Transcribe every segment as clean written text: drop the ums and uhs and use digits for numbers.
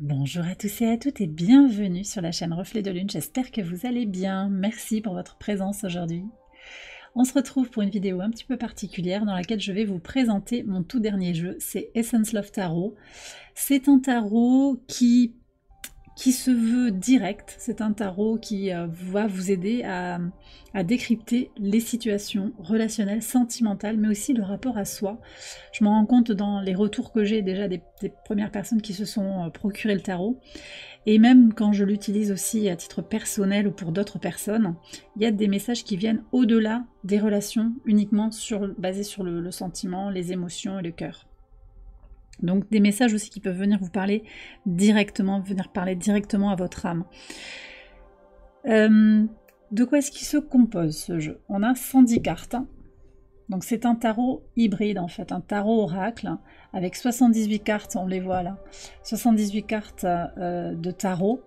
Bonjour à tous et à toutes et bienvenue sur la chaîne Reflet de Lune, j'espère que vous allez bien, merci pour votre présence aujourd'hui. On se retrouve pour une vidéo un petit peu particulière dans laquelle je vais vous présenter mon tout dernier jeu, c'est Essence Love Tarot. C'est un tarot qui se veut direct, c'est un tarot qui va vous aider à décrypter les situations relationnelles, sentimentales, mais aussi le rapport à soi. Je m'en rends compte dans les retours que j'ai déjà des premières personnes qui se sont procuré le tarot, et même quand je l'utilise aussi à titre personnel ou pour d'autres personnes, il y a des messages qui viennent au-delà des relations, uniquement basés sur le sentiment, les émotions et le cœur. Donc des messages aussi qui peuvent venir vous parler directement, venir parler directement à votre âme. De quoi est-ce qu'il se compose ce jeu? On a 110 cartes. Donc c'est un tarot hybride en fait, un tarot oracle avec 78 cartes, on les voit là, 78 cartes de tarot.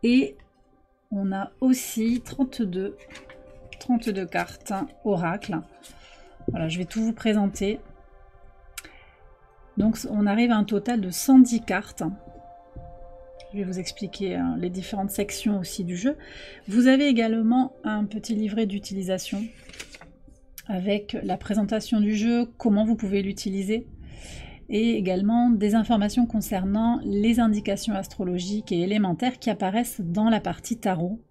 Et on a aussi 32 cartes oracle. Voilà, je vais tout vous présenter. Donc on arrive à un total de 110 cartes. Je vais vous expliquer les différentes sections aussi du jeu. Vous avez également un petit livret d'utilisation avec la présentation du jeu, comment vous pouvez l'utiliser, et également des informations concernant les indications astrologiques et élémentaires qui apparaissent dans la partie tarot.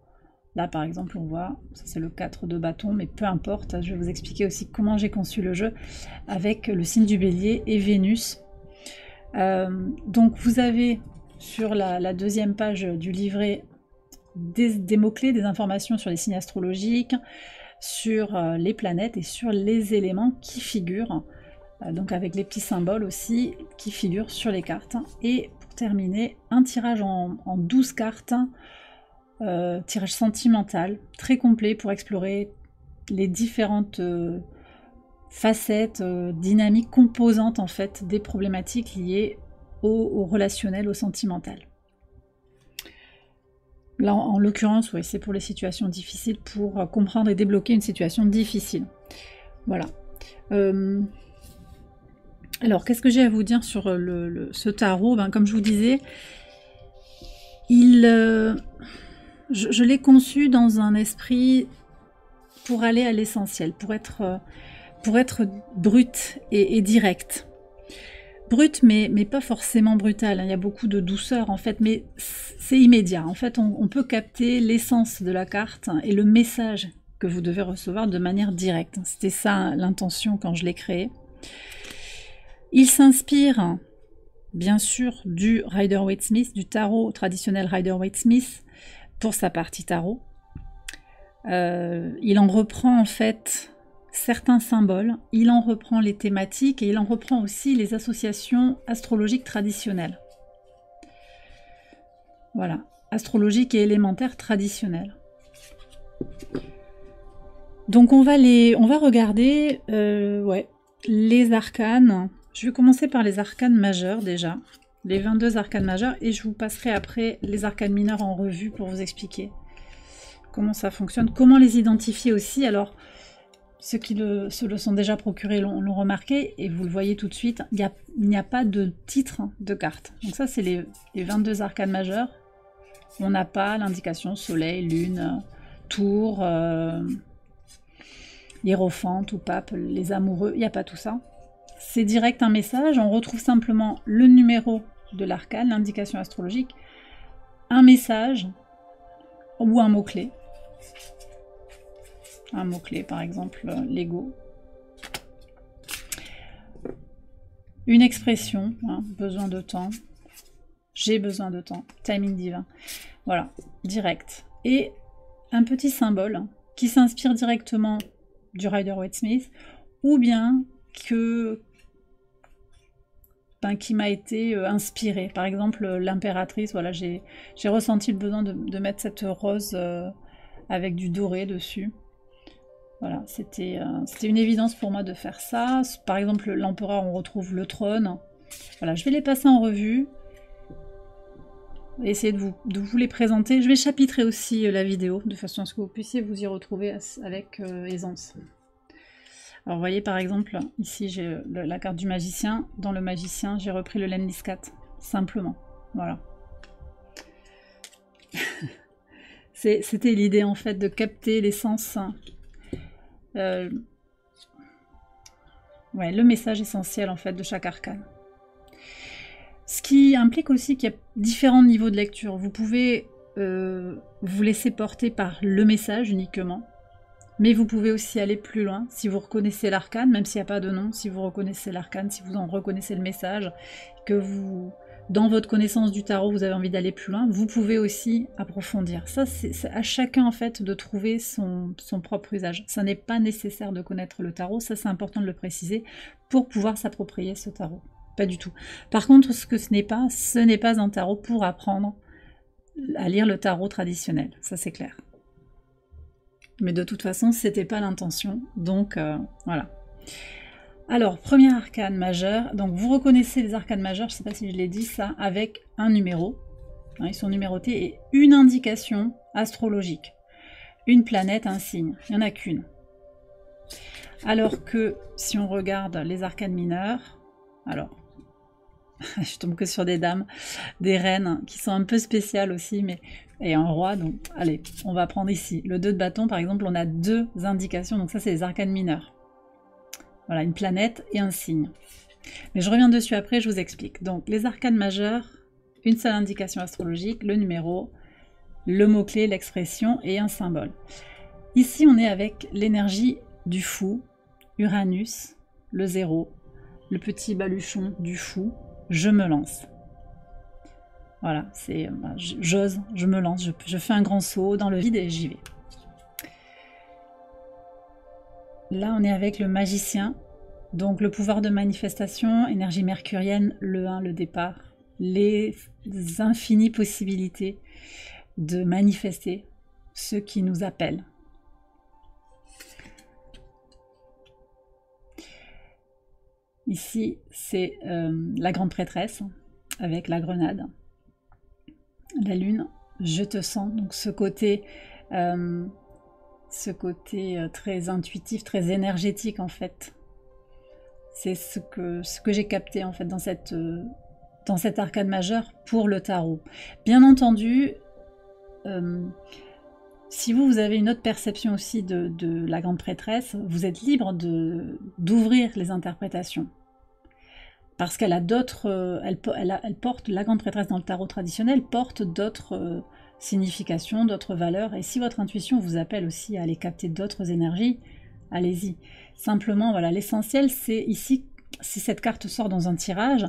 Là par exemple on voit, ça c'est le 4 de bâton, mais peu importe, je vais vous expliquer aussi comment j'ai conçu le jeu avec le signe du bélier et Vénus. Donc vous avez sur la deuxième page du livret des mots-clés, des informations sur les signes astrologiques, sur les planètes et sur les éléments qui figurent, donc avec les petits symboles aussi qui figurent sur les cartes. Et pour terminer, un tirage en 12 cartes, tirage sentimental, très complet pour explorer les différentes facettes, dynamiques, composantes en fait des problématiques liées au relationnel, au sentimental. Là en l'occurrence, oui, c'est pour les situations difficiles, pour comprendre et débloquer une situation difficile. Voilà. Alors qu'est-ce que j'ai à vous dire sur ce tarot? Comme je vous disais, je l'ai conçu dans un esprit pour aller à l'essentiel, pour être brute et directe. Brute, mais pas forcément brutale, hein. Il y a beaucoup de douceur en fait, mais c'est immédiat. En fait, on peut capter l'essence de la carte et le message que vous devez recevoir de manière directe. C'était ça l'intention quand je l'ai créé. Il s'inspire bien sûr du Rider-Waite-Smith, du tarot traditionnel Rider-Waite-Smith pour sa partie tarot. Il en reprend en fait certains symboles, il en reprend les thématiques et il en reprend aussi les associations astrologiques traditionnelles. Voilà, astrologiques et élémentaires traditionnelles. Donc on va regarder les arcanes. Je vais commencer par les arcanes majeures déjà, les 22 arcanes majeures, et je vous passerai après les arcanes mineures en revue pour vous expliquer comment ça fonctionne, comment les identifier aussi. Alors ceux qui se le sont déjà procurés l'ont remarqué, et vous le voyez tout de suite, il n'y a pas de titre de carte. Donc ça, c'est les 22 arcanes majeures. On n'a pas l'indication soleil, lune, tour, hiérophante ou pape, les amoureux, il n'y a pas tout ça. C'est direct un message, on retrouve simplement le numéro de l'arcane, l'indication astrologique, un message ou un mot-clé. Un mot-clé, par exemple, l'ego. Une expression, hein, besoin de temps. J'ai besoin de temps. Timing divin. Voilà, direct. Et un petit symbole qui s'inspire directement du Rider-Waite-Smith, ou bien qui m'a été inspiré. Par exemple, l'impératrice, voilà, j'ai ressenti le besoin de mettre cette rose avec du doré dessus. Voilà, c'était une évidence pour moi de faire ça. Par exemple, l'empereur, on retrouve le trône. Voilà, je vais les passer en revue. Essayer de vous les présenter. Je vais chapitrer aussi la vidéo, de façon à ce que vous puissiez vous y retrouver avec aisance. Alors vous voyez par exemple, ici j'ai la carte du magicien. Dans le magicien, j'ai repris le Lenliscat, simplement. Voilà. C'était l'idée en fait de capter l'essence, ouais, le message essentiel en fait de chaque arcane. Ce qui implique aussi qu'il y a différents niveaux de lecture. Vous pouvez vous laisser porter par le message uniquement, mais vous pouvez aussi aller plus loin si vous reconnaissez l'arcane, même s'il n'y a pas de nom, si vous reconnaissez l'arcane, si vous en reconnaissez le message, que vous, dans votre connaissance du tarot, vous avez envie d'aller plus loin, vous pouvez aussi approfondir. Ça, c'est à chacun en fait de trouver son propre usage. Ça n'est pas nécessaire de connaître le tarot, ça c'est important de le préciser, pour pouvoir s'approprier ce tarot. Pas du tout. Par contre, ce n'est pas un tarot pour apprendre à lire le tarot traditionnel, ça c'est clair. Mais de toute façon, c'était pas l'intention, donc voilà. Alors, premier arcane majeur, donc vous reconnaissez les arcanes majeurs, je ne sais pas si je l'ai dit ça, avec un numéro, hein, ils sont numérotés, et une indication astrologique. Une planète, un signe, il n'y en a qu'une. Alors que, si on regarde les arcanes mineurs, alors, je tombe que sur des dames, des reines, qui sont un peu spéciales aussi, mais et un roi, donc allez, on va prendre ici. Le 2 de bâton, par exemple, on a 2 indications, donc ça c'est les arcanes mineurs. Voilà, une planète et un signe. Mais je reviens dessus après, je vous explique. Donc les arcanes majeurs, une seule indication astrologique, le numéro, le mot-clé, l'expression et un symbole. Ici on est avec l'énergie du fou, Uranus, le 0, le petit baluchon du fou, je me lance. Voilà, c'est j'ose, je me lance, je fais un grand saut dans le vide et j'y vais. Là, on est avec le magicien, donc le pouvoir de manifestation, énergie mercurienne, le 1, le départ, les infinies possibilités de manifester ce qui nous appelle. Ici, c'est la grande prêtresse avec la grenade. La lune, je te sens, donc ce côté très intuitif, très énergétique en fait. C'est ce que j'ai capté en fait dans cet arcane majeur pour le tarot. Bien entendu, si vous avez une autre perception aussi de la grande prêtresse, vous êtes libre d'ouvrir les interprétations. Parce qu'elle a d'autres, elle porte, la grande prêtresse dans le tarot traditionnel porte d'autres significations, d'autres valeurs, et si votre intuition vous appelle aussi à aller capter d'autres énergies, allez-y. Simplement, voilà, l'essentiel c'est ici, si cette carte sort dans un tirage,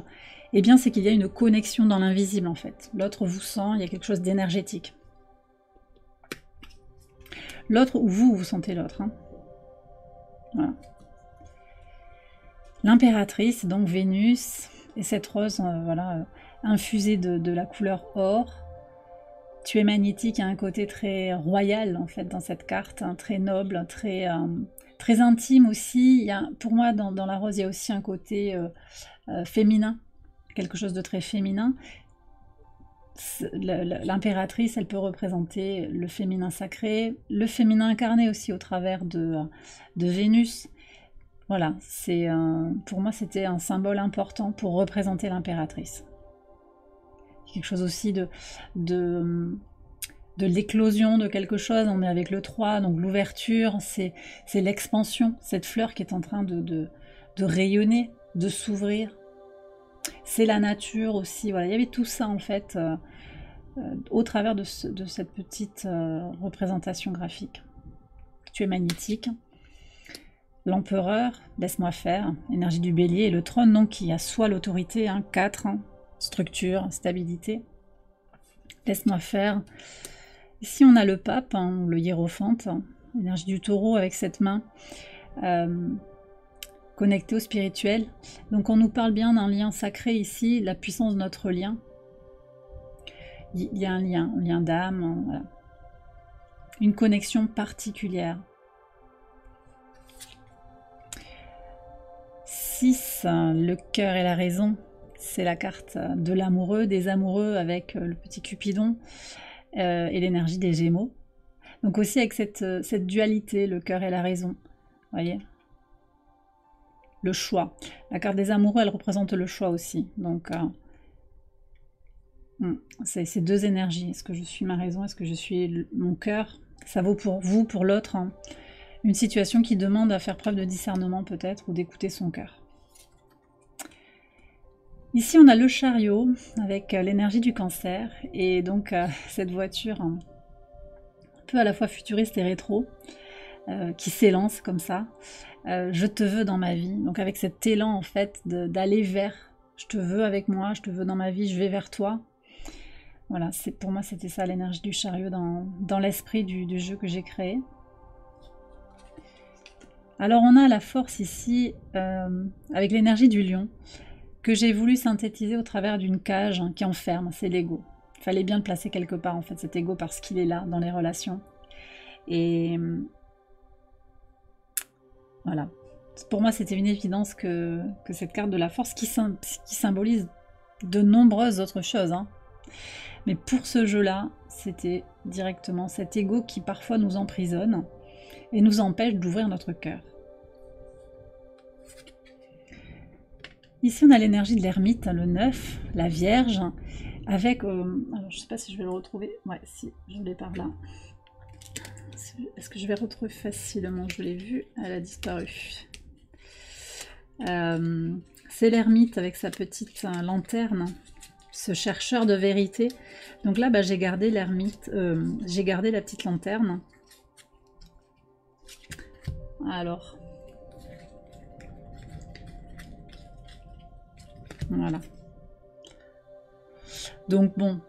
eh bien c'est qu'il y a une connexion dans l'invisible en fait. L'autre vous sent, il y a quelque chose d'énergétique. L'autre, ou vous sentez l'autre. Hein. Voilà. L'impératrice, donc Vénus, et cette rose, voilà, infusée de la couleur or. Tu es magnétique, il y a un côté très royal en fait dans cette carte, hein, très noble, très intime aussi. Il y a, pour moi, dans la rose, il y a aussi un côté féminin, quelque chose de très féminin. L'impératrice, elle peut représenter le féminin sacré, le féminin incarné aussi au travers de Vénus. Voilà, pour moi c'était un symbole important pour représenter l'impératrice. Quelque chose aussi de l'éclosion de quelque chose, on est avec le 3, donc l'ouverture, c'est l'expansion, cette fleur qui est en train de rayonner, de s'ouvrir. C'est la nature aussi, voilà, il y avait tout ça en fait au travers de cette petite représentation graphique. Tu es magnétique. L'empereur, laisse-moi faire, énergie du bélier, et le trône donc qui assoit l'autorité, hein, 4, hein, structure, stabilité. Laisse-moi faire. Ici on a le pape, hein, le hiérophante, hein, énergie du taureau avec cette main connectée au spirituel. Donc on nous parle bien d'un lien sacré ici, la puissance de notre lien. Il y a un lien d'âme, hein, voilà. Une connexion particulière. 6, le cœur et la raison, c'est la carte de l'amoureux, des amoureux avec le petit Cupidon et l'énergie des Gémeaux. Donc aussi avec cette dualité, le cœur et la raison, vous voyez. Le choix. La carte des amoureux, elle représente le choix aussi. Donc C'est deux énergies. Est-ce que je suis ma raison? Est-ce que je suis mon cœur? Ça vaut pour vous, pour l'autre, hein. Une situation qui demande à faire preuve de discernement peut-être, ou d'écouter son cœur. Ici, on a le chariot avec l'énergie du cancer, et donc cette voiture un peu à la fois futuriste et rétro, qui s'élance comme ça. Je te veux dans ma vie. Donc avec cet élan en fait d'aller vers, je te veux avec moi, je te veux dans ma vie, je vais vers toi. Voilà, pour moi c'était ça l'énergie du chariot dans l'esprit du jeu que j'ai créé. Alors on a la force ici avec l'énergie du lion que j'ai voulu synthétiser au travers d'une cage qui enferme, c'est l'ego. Il fallait bien le placer quelque part en fait cet ego parce qu'il est là dans les relations. Et voilà. Pour moi c'était une évidence que cette carte de la force qui symbolise de nombreuses autres choses, hein. Mais pour ce jeu-là, c'était directement cet ego qui parfois nous emprisonne et nous empêche d'ouvrir notre cœur. Ici, on a l'énergie de l'ermite, le 9, la Vierge, avec... alors, je ne sais pas si je vais le retrouver. Ouais, si, je l'ai par là. Est-ce que je vais retrouver facilement? Je l'ai vu, elle a disparu. C'est l'ermite avec sa petite lanterne, ce chercheur de vérité. Donc là, bah, j'ai gardé l'ermite, j'ai gardé la petite lanterne. Alors, voilà. Donc bon,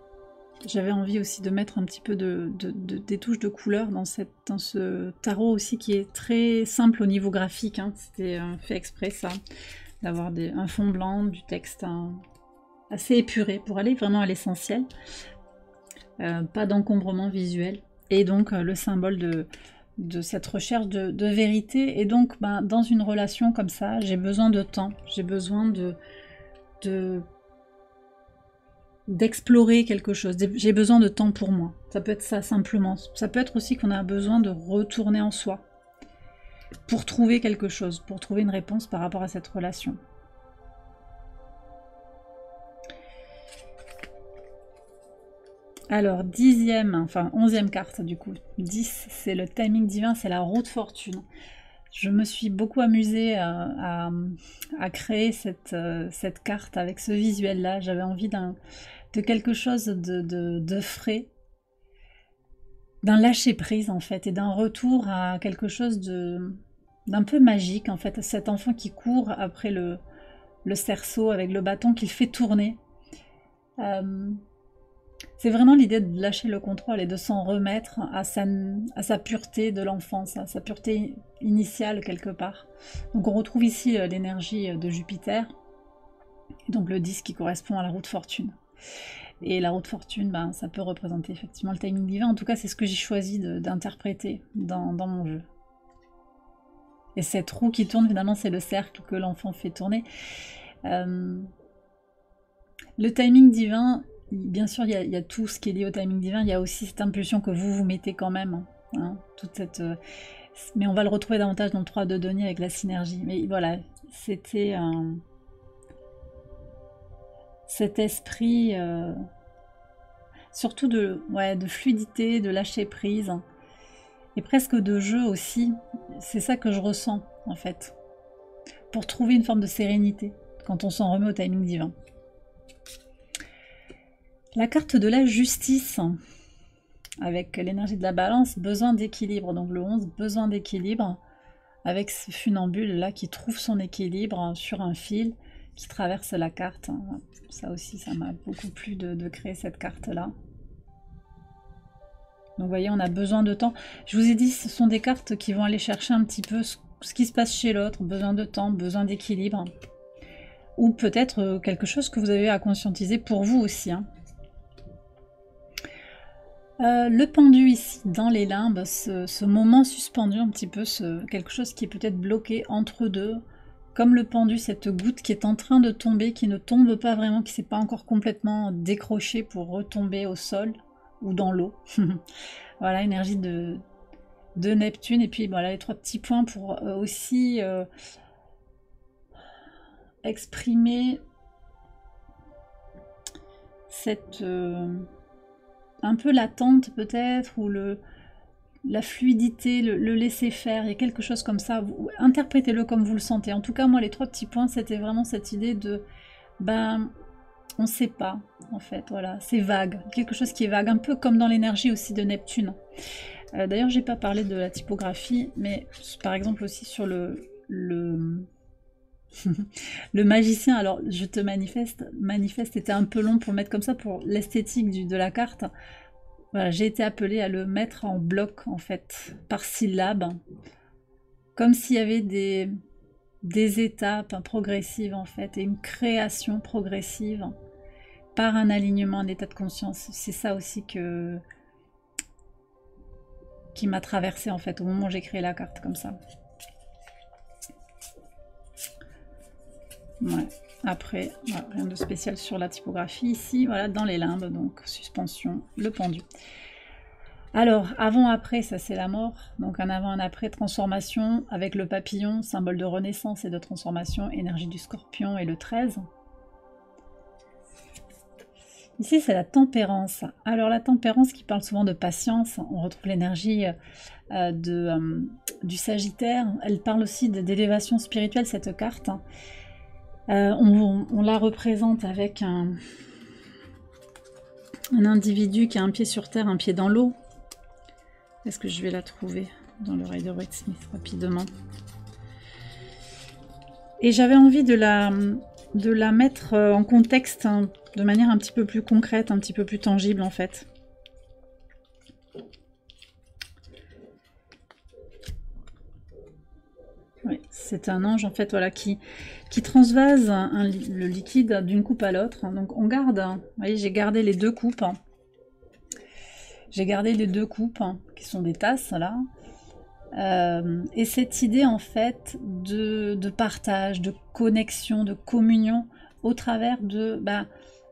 j'avais envie aussi de mettre un petit peu des touches de couleur dans ce tarot aussi qui est très simple au niveau graphique, hein. C'était fait exprès ça, d'avoir un fond blanc, du texte assez épuré pour aller vraiment à l'essentiel, pas d'encombrement visuel, et donc le symbole de cette recherche de vérité. Et donc ben, dans une relation comme ça, j'ai besoin de temps, j'ai besoin d'explorer quelque chose, j'ai besoin de temps pour moi. Ça peut être ça simplement, ça peut être aussi qu'on a besoin de retourner en soi pour trouver quelque chose, pour trouver une réponse par rapport à cette relation. Alors, 11e carte du coup. 10, c'est le timing divin, c'est la roue de fortune. Je me suis beaucoup amusée à créer cette carte avec ce visuel-là. J'avais envie de quelque chose de frais, d'un lâcher-prise en fait, et d'un retour à quelque chose d'un peu magique en fait. Cet enfant qui court après le cerceau avec le bâton qu'il fait tourner. C'est vraiment l'idée de lâcher le contrôle et de s'en remettre à sa pureté de l'enfance, à sa pureté initiale quelque part. Donc on retrouve ici l'énergie de Jupiter, donc le 10 qui correspond à la roue de fortune. Et la roue de fortune, ben, ça peut représenter effectivement le timing divin. En tout cas, c'est ce que j'ai choisi d'interpréter dans mon jeu. Et cette roue qui tourne, finalement, c'est le cercle que l'enfant fait tourner. Le timing divin... Bien sûr, il y a tout ce qui est lié au timing divin, il y a aussi cette impulsion que vous mettez quand même, hein, toute cette, mais on va le retrouver davantage dans le 3 de denier avec la synergie. Mais voilà, c'était cet esprit, surtout de fluidité, de lâcher prise, et presque de jeu aussi. C'est ça que je ressens, en fait, pour trouver une forme de sérénité quand on s'en remet au timing divin. La carte de la justice, avec l'énergie de la balance, besoin d'équilibre. Donc le 11, besoin d'équilibre, avec ce funambule-là qui trouve son équilibre sur un fil qui traverse la carte. Ça aussi, ça m'a beaucoup plu de créer cette carte-là. Donc vous voyez, on a besoin de temps. Je vous ai dit, ce sont des cartes qui vont aller chercher un petit peu ce qui se passe chez l'autre. Besoin de temps, besoin d'équilibre. Ou peut-être quelque chose que vous avez à conscientiser pour vous aussi, hein. Le pendu ici, dans les limbes, ce moment suspendu un petit peu, quelque chose qui est peut-être bloqué entre deux, comme le pendu, cette goutte qui est en train de tomber, qui ne tombe pas vraiment, qui ne s'est pas encore complètement décroché pour retomber au sol ou dans l'eau. Voilà, énergie de Neptune, et puis voilà les 3 petits points pour aussi exprimer cette un peu l'attente peut-être, ou la fluidité, le laisser faire, il y a quelque chose comme ça, interprétez-le comme vous le sentez. En tout cas, moi, les 3 petits points, c'était vraiment cette idée de, ben, on ne sait pas, en fait, voilà, c'est vague, quelque chose qui est vague, un peu comme dans l'énergie aussi de Neptune. D'ailleurs, j'ai pas parlé de la typographie, mais par exemple aussi sur le magicien, alors je te manifeste était un peu long pour le mettre comme ça, pour l'esthétique de la carte. Voilà, j'ai été appelée à le mettre en bloc, en fait, par syllabe, comme s'il y avait des étapes progressives, en fait, et une création progressive par un alignement, un état de conscience. C'est ça aussi qui m'a traversé, en fait, au moment où j'ai créé la carte, comme ça. Ouais. Après, voilà, rien de spécial sur la typographie ici, voilà, dans les limbes, donc suspension, le pendu. Alors, avant-après, ça c'est la mort, donc un avant, un après, transformation, avec le papillon, symbole de renaissance et de transformation, énergie du scorpion et le 13. Ici, c'est la tempérance. Alors, la tempérance qui parle souvent de patience, on retrouve l'énergie du Sagittaire, elle parle aussi d'élévation spirituelle, cette carte. On la représente avec un individu qui a un pied sur terre, un pied dans l'eau. Est-ce que je vais la trouver dans le Rider-Waite-Smith rapidement? Et j'avais envie de la mettre en contexte, hein, de manière un petit peu plus concrète, un petit peu plus tangible en fait. Oui, c'est un ange en fait, voilà, qui transvase le liquide d'une coupe à l'autre. Donc on garde, vous voyez, j'ai gardé les 2 coupes. J'ai gardé les 2 coupes, qui sont des tasses là. Et cette idée en fait de partage, de connexion, de communion au travers de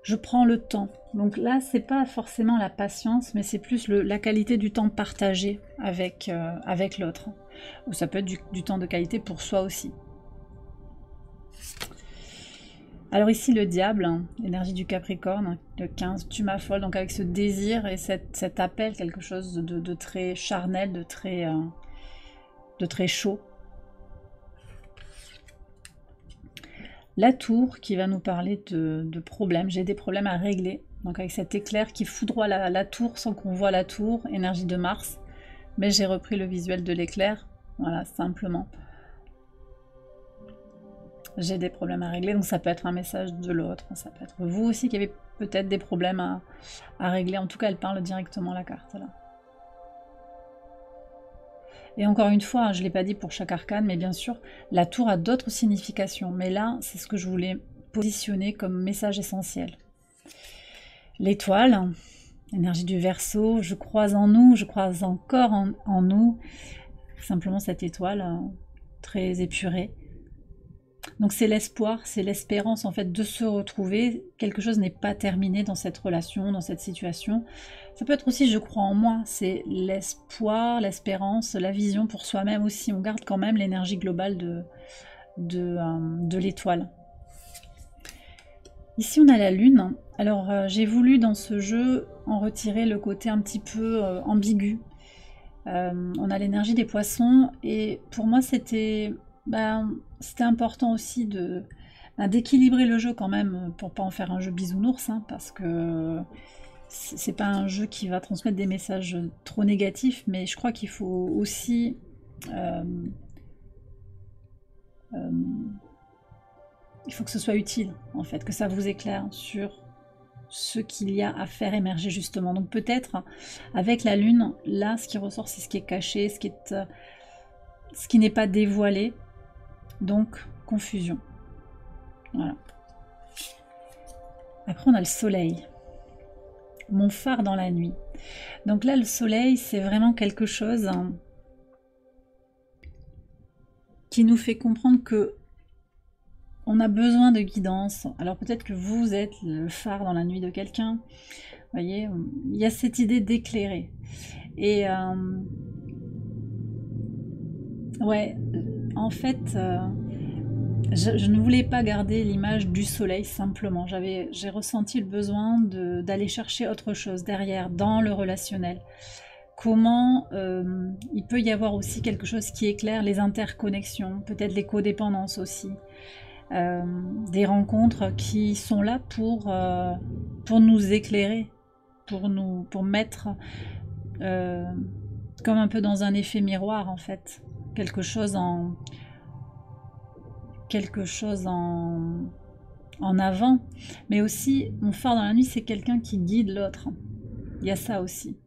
je prends le temps. Donc là c'est pas forcément la patience, mais c'est plus la qualité du temps partagé avec l'autre. Ou ça peut être du temps de qualité pour soi aussi. Alors ici le diable, l'énergie du Capricorne, le 15, tu m'affoles, donc avec ce désir et cet appel, quelque chose de très charnel, de très chaud. La tour qui va nous parler de problèmes, j'ai des problèmes à régler, donc avec cet éclair qui foudroie la tour sans qu'on voit la tour, énergie de Mars, mais j'ai repris le visuel de l'éclair, voilà, simplement. J'ai des problèmes à régler, donc ça peut être un message de l'autre, ça peut être vous aussi qui avez peut-être des problèmes à régler, en tout cas elle parle directement la carte là. Et encore une fois, je ne l'ai pas dit pour chaque arcane, mais bien sûr, la tour a d'autres significations, mais là, c'est ce que je voulais positionner comme message essentiel. L'étoile, énergie du Verseau, je crois en nous, je crois encore en nous, simplement cette étoile très épurée. Donc c'est l'espoir, c'est l'espérance en fait de se retrouver. Quelque chose n'est pas terminé dans cette relation, dans cette situation. Ça peut être aussi je crois en moi, c'est l'espoir, l'espérance, la vision pour soi-même aussi. On garde quand même l'énergie globale de l'étoile. Ici on a la lune. Alors j'ai voulu dans ce jeu en retirer le côté un petit peu ambigu. On a l'énergie des poissons et pour moi c'était important aussi d'équilibrer le jeu quand même pour pas en faire un jeu bisounours, hein, parce que c'est pas un jeu qui va transmettre des messages trop négatifs, mais je crois qu'il faut aussi il faut que ce soit utile en fait, que ça vous éclaire sur ce qu'il y a à faire émerger justement. Donc peut-être avec la lune, là ce qui ressort c'est ce qui est caché, ce qui n'est pas dévoilé. Donc, confusion. Voilà. Après, on a le soleil. Mon phare dans la nuit. Donc là, le soleil, c'est vraiment quelque chose qui nous fait comprendre que on a besoin de guidance. Alors peut-être que vous êtes le phare dans la nuit de quelqu'un. Vous voyez, il y a cette idée d'éclairer. Et ouais, en fait... je ne voulais pas garder l'image du soleil simplement. J'ai ressenti le besoin d'aller chercher autre chose derrière, dans le relationnel. Comment il peut y avoir aussi quelque chose qui éclaire les interconnexions, peut-être les codépendances aussi. Des rencontres qui sont là pour nous éclairer, pour mettre comme un peu dans un effet miroir en fait, quelque chose en avant, mais aussi mon phare dans la nuit, c'est quelqu'un qui guide l'autre. Il y a ça aussi.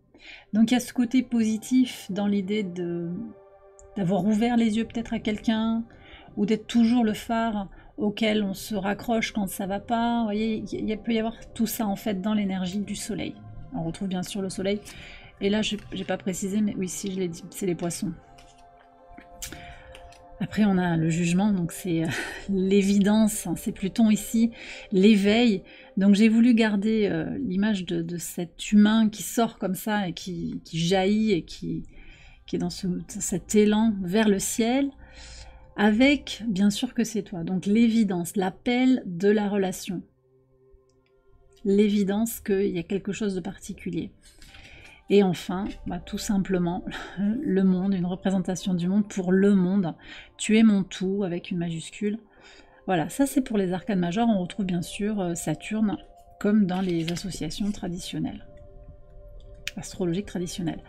Donc il y a ce côté positif dans l'idée d'avoir ouvert les yeux peut-être à quelqu'un, ou d'être toujours le phare auquel on se raccroche quand ça va pas. Vous voyez, il peut y avoir tout ça en fait dans l'énergie du soleil. On retrouve bien sûr le soleil. Et là, j'ai pas précisé, mais oui, si je l'ai dit, c'est les poissons. Après, on a le jugement, donc c'est l'évidence, hein, c'est Pluton ici, l'éveil. Donc j'ai voulu garder l'image de cet humain qui sort comme ça et qui jaillit et qui est dans cet élan vers le ciel, avec, bien sûr que c'est toi, donc l'évidence, l'appel de la relation. L'évidence qu'il y a quelque chose de particulier. Et enfin, tout simplement, le monde, une représentation du monde pour le monde. Tu es mon tout, avec une majuscule. Voilà, ça c'est pour les arcanes majeures. On retrouve bien sûr Saturne, comme dans les associations traditionnelles, astrologiques traditionnelles.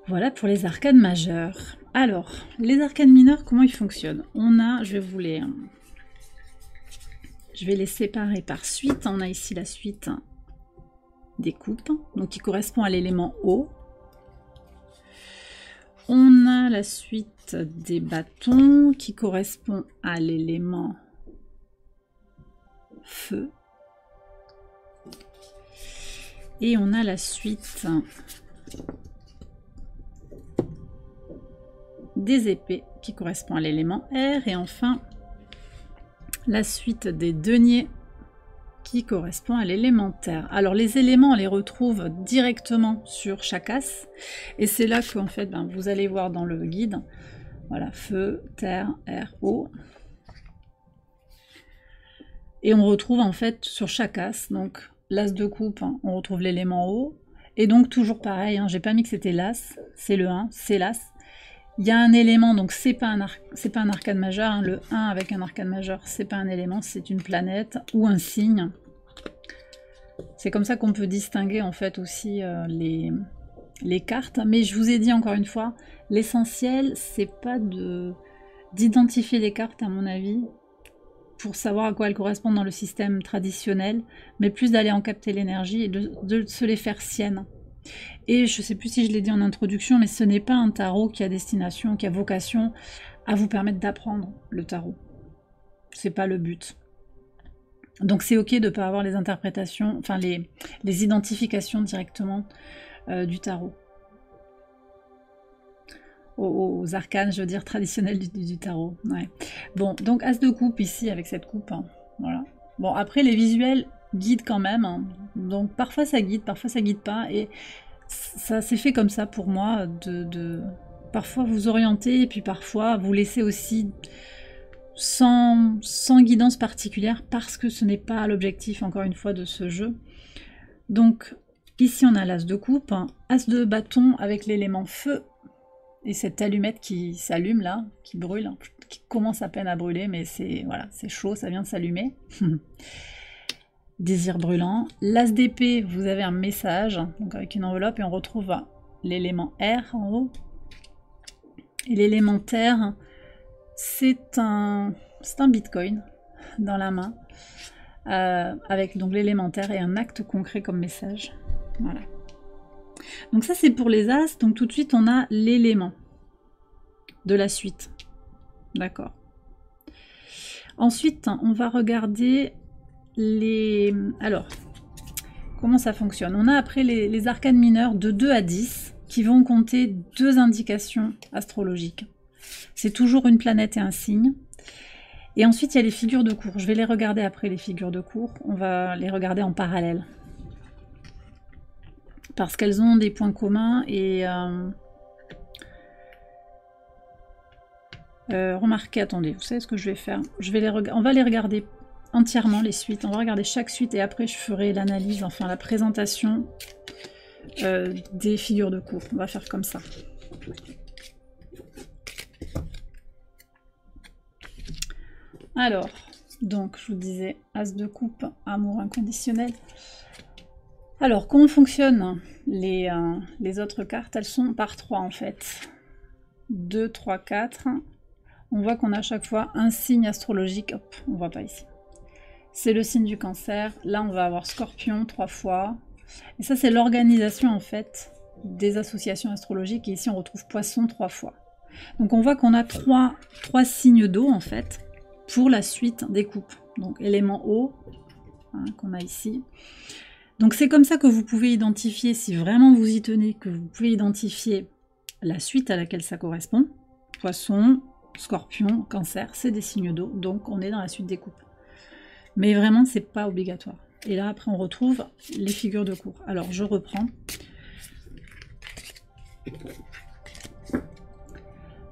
Voilà pour les arcanes majeures. Alors, les arcanes mineures, comment ils fonctionnent? On a, je vais les séparer par suite. On a ici la suite des coupes, donc qui correspond à l'élément eau. On a la suite des bâtons qui correspond à l'élément feu. Et on a la suite des épées qui correspond à l'élément air. Et enfin, la suite des deniers qui correspond à l'élémentaire. Alors les éléments, on les retrouve directement sur chaque as, et c'est là qu'en fait, vous allez voir dans le guide, voilà, feu, terre, air, eau, et on retrouve en fait sur chaque as, donc l'as de coupe, hein, on retrouve l'élément eau, et donc toujours pareil, hein, j'ai pas mis que c'était l'as, c'est le 1, c'est l'as. Il y a un élément, donc c'est pas un arcane majeur, hein, le 1 avec un arcane majeur, c'est pas un élément, c'est une planète ou un signe. C'est comme ça qu'on peut distinguer en fait aussi les cartes, mais je vous ai dit encore une fois, l'essentiel c'est pas d'identifier les cartes à mon avis, pour savoir à quoi elles correspondent dans le système traditionnel, mais plus d'aller en capter l'énergie et de se les faire siennes. Et je ne sais plus si je l'ai dit en introduction, mais ce n'est pas un tarot qui a destination, qui a vocation à vous permettre d'apprendre le tarot. C'est pas le but. Donc c'est ok de ne pas avoir les interprétations, enfin les identifications directement du tarot. Aux arcanes, je veux dire, traditionnels du tarot. Ouais. Bon, donc as de coupe ici avec cette coupe. Hein, voilà. Bon, après les visuels guident quand même. Hein, donc parfois ça guide pas. Et ça s'est fait comme ça pour moi, de parfois vous orienter et puis parfois vous laisser aussi sans guidance particulière parce que ce n'est pas l'objectif encore une fois de ce jeu. Donc ici on a l'as de coupe, hein, as de bâton avec l'élément feu et cette allumette qui s'allume là, qui brûle, hein, qui commence à peine à brûler mais c'est voilà, c'est chaud, ça vient de s'allumer. Désir brûlant. L'as d'épée, vous avez un message, donc avec une enveloppe, et on retrouve l'élément air en haut. Et l'élément terre, c'est un bitcoin dans la main, avec donc l'élémentaire et un acte concret comme message. Voilà. Donc ça c'est pour les as, donc tout de suite on a l'élément de la suite. D'accord. Ensuite, on va regarder alors, comment ça fonctionne? On a après les arcanes mineurs de 2 à 10 qui vont compter 2 indications astrologiques. C'est toujours une planète et un signe. Et ensuite, il y a les figures de cours. Je vais les regarder après, les figures de cours. On va les regarder en parallèle. Parce qu'elles ont des points communs et Remarquez, attendez, vous savez ce que je vais faire? On va les regarder entièrement, les suites. On va regarder chaque suite et après je ferai l'analyse, enfin la présentation des figures de cours. On va faire comme ça. Alors, donc je vous disais, As de coupe, amour inconditionnel. Alors, comment fonctionnent les autres cartes? Elles sont par 3 en fait. 2, 3, 4. On voit qu'on a à chaque fois un signe astrologique. Hop, on voit pas ici. C'est le signe du cancer. Là, on va avoir Scorpion 3 fois. Et ça, c'est l'organisation en fait des associations astrologiques. Et ici, on retrouve Poisson 3 fois. Donc, on voit qu'on a trois signes d'eau en fait pour la suite des coupes. Donc, élément eau, hein, qu'on a ici. Donc c'est comme ça que vous pouvez identifier, si vraiment vous y tenez, que vous pouvez identifier la suite à laquelle ça correspond. Poisson, Scorpion, Cancer, c'est des signes d'eau, donc on est dans la suite des coupes. Mais vraiment, c'est pas obligatoire. Et là, après, on retrouve les figures de cours. Alors, je reprends.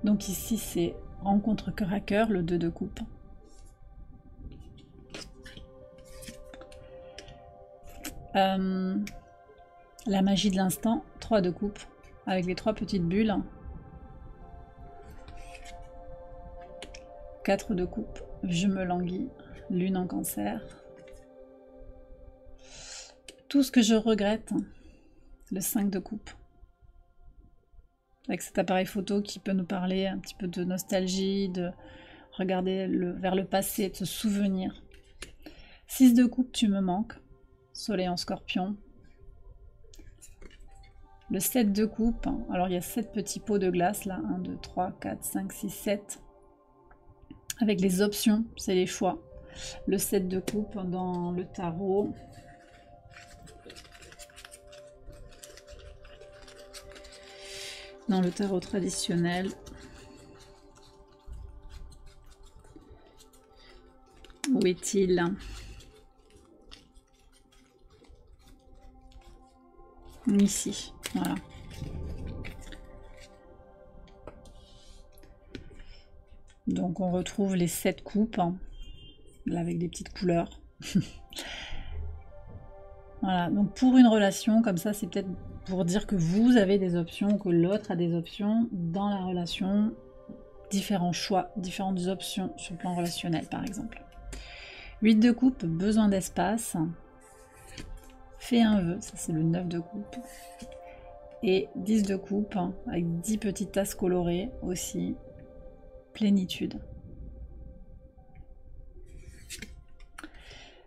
Donc ici, c'est rencontre cœur à cœur, le 2 de coupe. La magie de l'instant, 3 de coupe, avec les 3 petites bulles. 4 de coupe, je me languis, lune en cancer. Tout ce que je regrette, le 5 de coupe. Avec cet appareil photo qui peut nous parler un petit peu de nostalgie, de regarder vers le passé, de se souvenir. 6 de coupe, tu me manques. Soleil en Scorpion. Le 7 de coupe, alors il y a 7 petits pots de glace là, 1, 2, 3, 4, 5, 6, 7. Avec les options, c'est les choix. Le 7 de coupe dans le tarot. Dans le tarot traditionnel. Où est-il ? Ici, voilà. Donc on retrouve les 7 coupes, hein, là avec des petites couleurs. Voilà, donc pour une relation, comme ça, c'est peut-être pour dire que vous avez des options, que l'autre a des options dans la relation, différents choix, différentes options sur le plan relationnel par exemple. 8 de coupe, besoin d'espace. Fais un vœu, ça c'est le 9 de coupe. Et 10 de coupe, avec 10 petites tasses colorées aussi. Plénitude.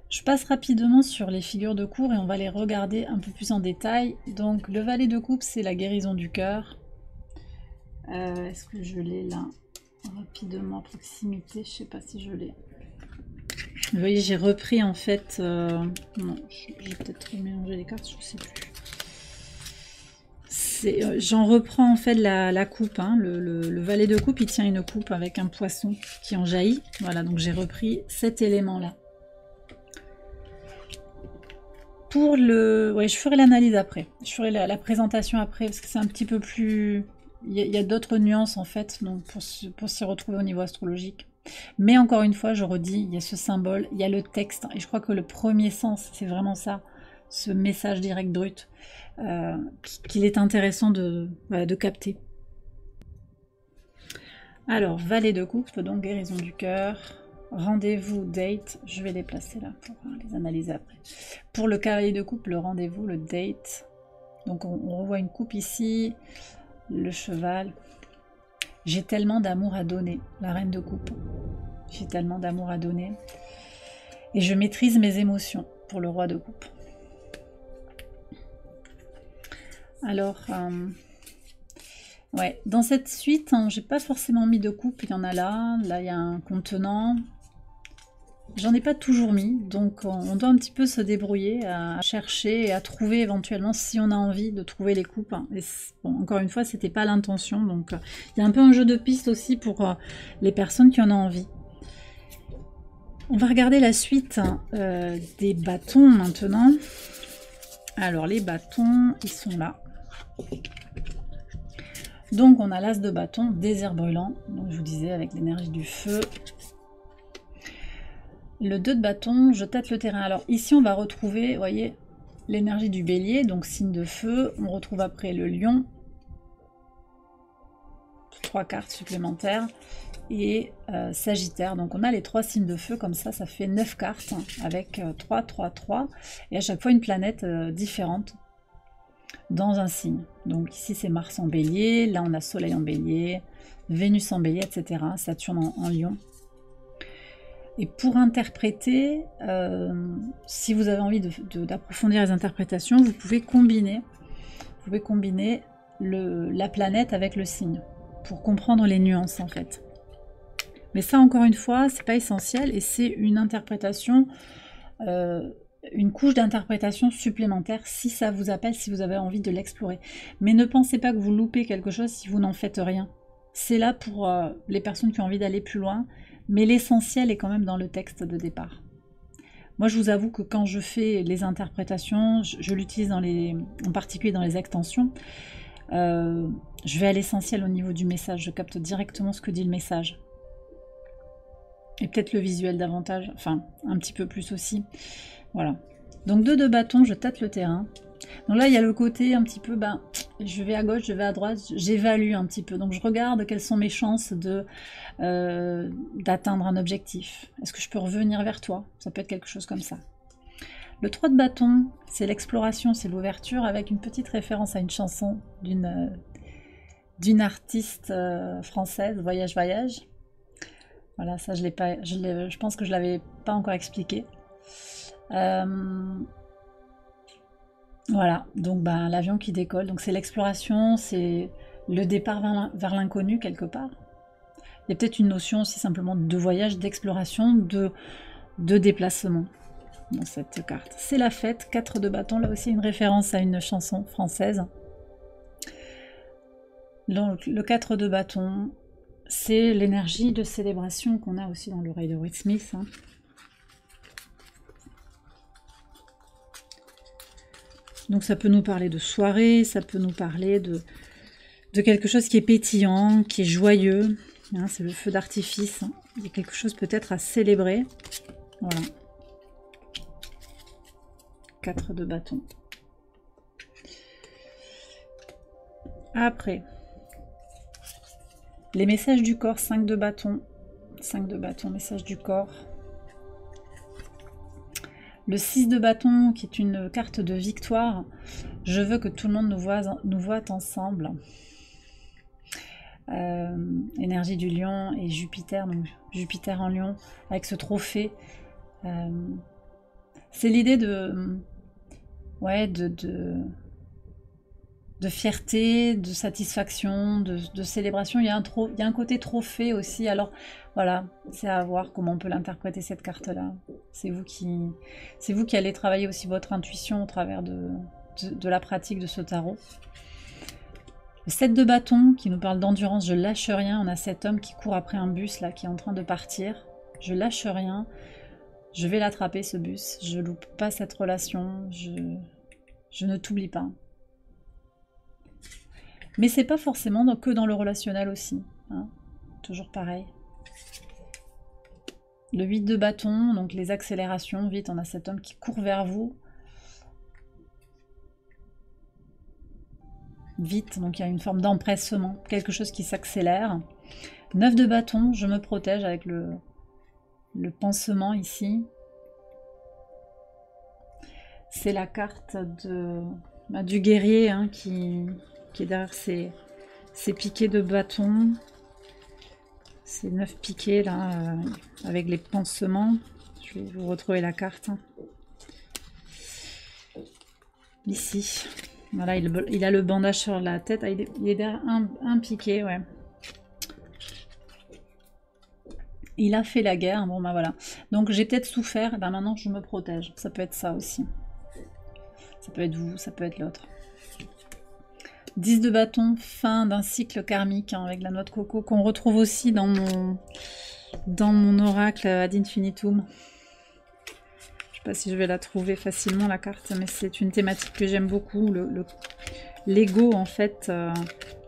Je passe rapidement sur les figures de cours et on va les regarder un peu plus en détail. Donc le valet de coupe, c'est la guérison du cœur. Est-ce que je l'ai là rapidement à proximité? Je sais pas si je l'ai. Vous voyez, j'ai repris en fait... non, j'ai peut-être mélangé les cartes, je sais plus. J'en reprends en fait la coupe. Hein. Le valet de coupe, il tient une coupe avec un poisson qui en jaillit. Voilà, donc j'ai repris cet élément-là. Pour le... Ouais, je ferai l'analyse après. Je ferai la présentation après, parce que c'est un petit peu plus... Il y a d'autres nuances en fait, donc pour s'y retrouver au niveau astrologique. Mais encore une fois, je redis, il y a ce symbole, il y a le texte, et je crois que le premier sens, c'est vraiment ça, ce message direct brut, qu'il est intéressant de capter. Alors, valet de coupe, donc guérison du cœur, rendez-vous, date, je vais les placer là pour les analyser après. Pour le cavalier de coupe, le rendez-vous, le date, donc on revoit une coupe ici, le cheval. J'ai tellement d'amour à donner, la reine de coupe. J'ai tellement d'amour à donner. Et je maîtrise mes émotions pour le roi de coupe. Alors, ouais, dans cette suite, hein, j'ai pas forcément mis de coupe. Il y en a là. Là, il y a un contenant. J'en ai pas toujours mis. Donc, on doit un petit peu se débrouiller à chercher et à trouver éventuellement si on a envie de trouver les coupes. Et bon, encore une fois, c'était pas l'intention. Donc, il y a un peu un jeu de piste aussi pour les personnes qui en ont envie. On va regarder la suite des bâtons maintenant. Alors, les bâtons, ils sont là. Donc on a l'as de bâton, désir brûlant, donc je vous disais avec l'énergie du feu. Le 2 de bâton, je tâte le terrain. Alors ici on va retrouver, vous voyez, l'énergie du bélier, donc signe de feu. On retrouve après le lion, 3 cartes supplémentaires, et Sagittaire. Donc on a les 3 signes de feu, comme ça fait 9 cartes, avec 3, 3, 3, et à chaque fois une planète différente dans un signe. Donc ici c'est Mars en bélier, là on a Soleil en bélier, Vénus en bélier, etc. Saturne en lion. Et pour interpréter, si vous avez envie d'approfondir les interprétations, vous pouvez combiner, la planète avec le signe, pour comprendre les nuances en fait. Mais ça encore une fois, c'est pas essentiel, et c'est une interprétation, une couche d'interprétation supplémentaire si ça vous appelle, si vous avez envie de l'explorer. Mais ne pensez pas que vous loupez quelque chose si vous n'en faites rien. C'est là pour les personnes qui ont envie d'aller plus loin, mais l'essentiel est quand même dans le texte de départ. Moi je vous avoue que quand je fais les interprétations, je l'utilise en particulier dans les extensions, je vais à l'essentiel au niveau du message, je capte directement ce que dit le message. Et peut-être le visuel davantage, enfin un petit peu plus aussi. Voilà. Donc 2 de bâton, je tâte le terrain. Donc là il y a le côté un petit peu, je vais à gauche, je vais à droite, j'évalue un petit peu. Donc je regarde quelles sont mes chances d'atteindre un objectif. Est-ce que je peux revenir vers toi? Ça peut être quelque chose comme ça. Le 3 de bâton, c'est l'exploration, c'est l'ouverture, avec une petite référence à une chanson d'une artiste française, Voyage Voyage. Voilà, ça je pense que je l'avais pas encore expliqué. Voilà, donc l'avion qui décolle, donc c'est l'exploration, c'est le départ vers l'inconnu quelque part. Il y a peut-être une notion aussi simplement de voyage, d'exploration, de déplacement dans cette carte. C'est la fête, 4 de bâton, là aussi une référence à une chanson française. Donc le 4 de bâton, c'est l'énergie de célébration qu'on a aussi dans l'oreille de Will Smith. Hein. Donc ça peut nous parler de soirée, ça peut nous parler de quelque chose qui est pétillant, qui est joyeux. Hein, c'est le feu d'artifice. Hein. Il y a quelque chose peut-être à célébrer. Voilà. 4 de bâton. Après, les messages du corps, 5 de bâton. 5 de bâton, message du corps. Le 6 de bâton, qui est une carte de victoire. Je veux que tout le monde nous voit ensemble. Énergie du lion et Jupiter, donc Jupiter en lion, avec ce trophée. C'est l'idée de fierté, de satisfaction, de célébration. Il y a un côté trophée aussi. Alors voilà, c'est à voir comment on peut l'interpréter cette carte-là. C'est vous qui allez travailler aussi votre intuition au travers de la pratique de ce tarot. Le 7 de bâton qui nous parle d'endurance, je lâche rien. On a cet homme qui court après un bus là, qui est en train de partir. Je lâche rien. Je vais l'attraper ce bus. Je loupe pas cette relation. Je ne t'oublie pas. Mais c'est pas forcément que dans le relationnel aussi. Hein. Toujours pareil. Le 8 de bâton, donc les accélérations. Vite, on a cet homme qui court vers vous. Vite, donc il y a une forme d'empressement. Quelque chose qui s'accélère. 9 de bâton, je me protège avec le pansement ici. C'est la carte du guerrier hein, qui est derrière ces piquets de bâton. Ces 9 piquets là, avec les pansements. Je vais vous retrouver la carte. Ici. Voilà, il a le bandage sur la tête. Ah, il est derrière un piquet, ouais. Il a fait la guerre. Bon, voilà. Donc, j'ai peut-être souffert. Ben, maintenant, je me protège. Ça peut être ça aussi. Ça peut être vous, ça peut être l'autre. 10 de bâton, fin d'un cycle karmique hein, avec la noix de coco qu'on retrouve aussi dans mon oracle ad infinitum. Je sais pas si je vais la trouver facilement la carte, mais c'est une thématique que j'aime beaucoup. L'ego en fait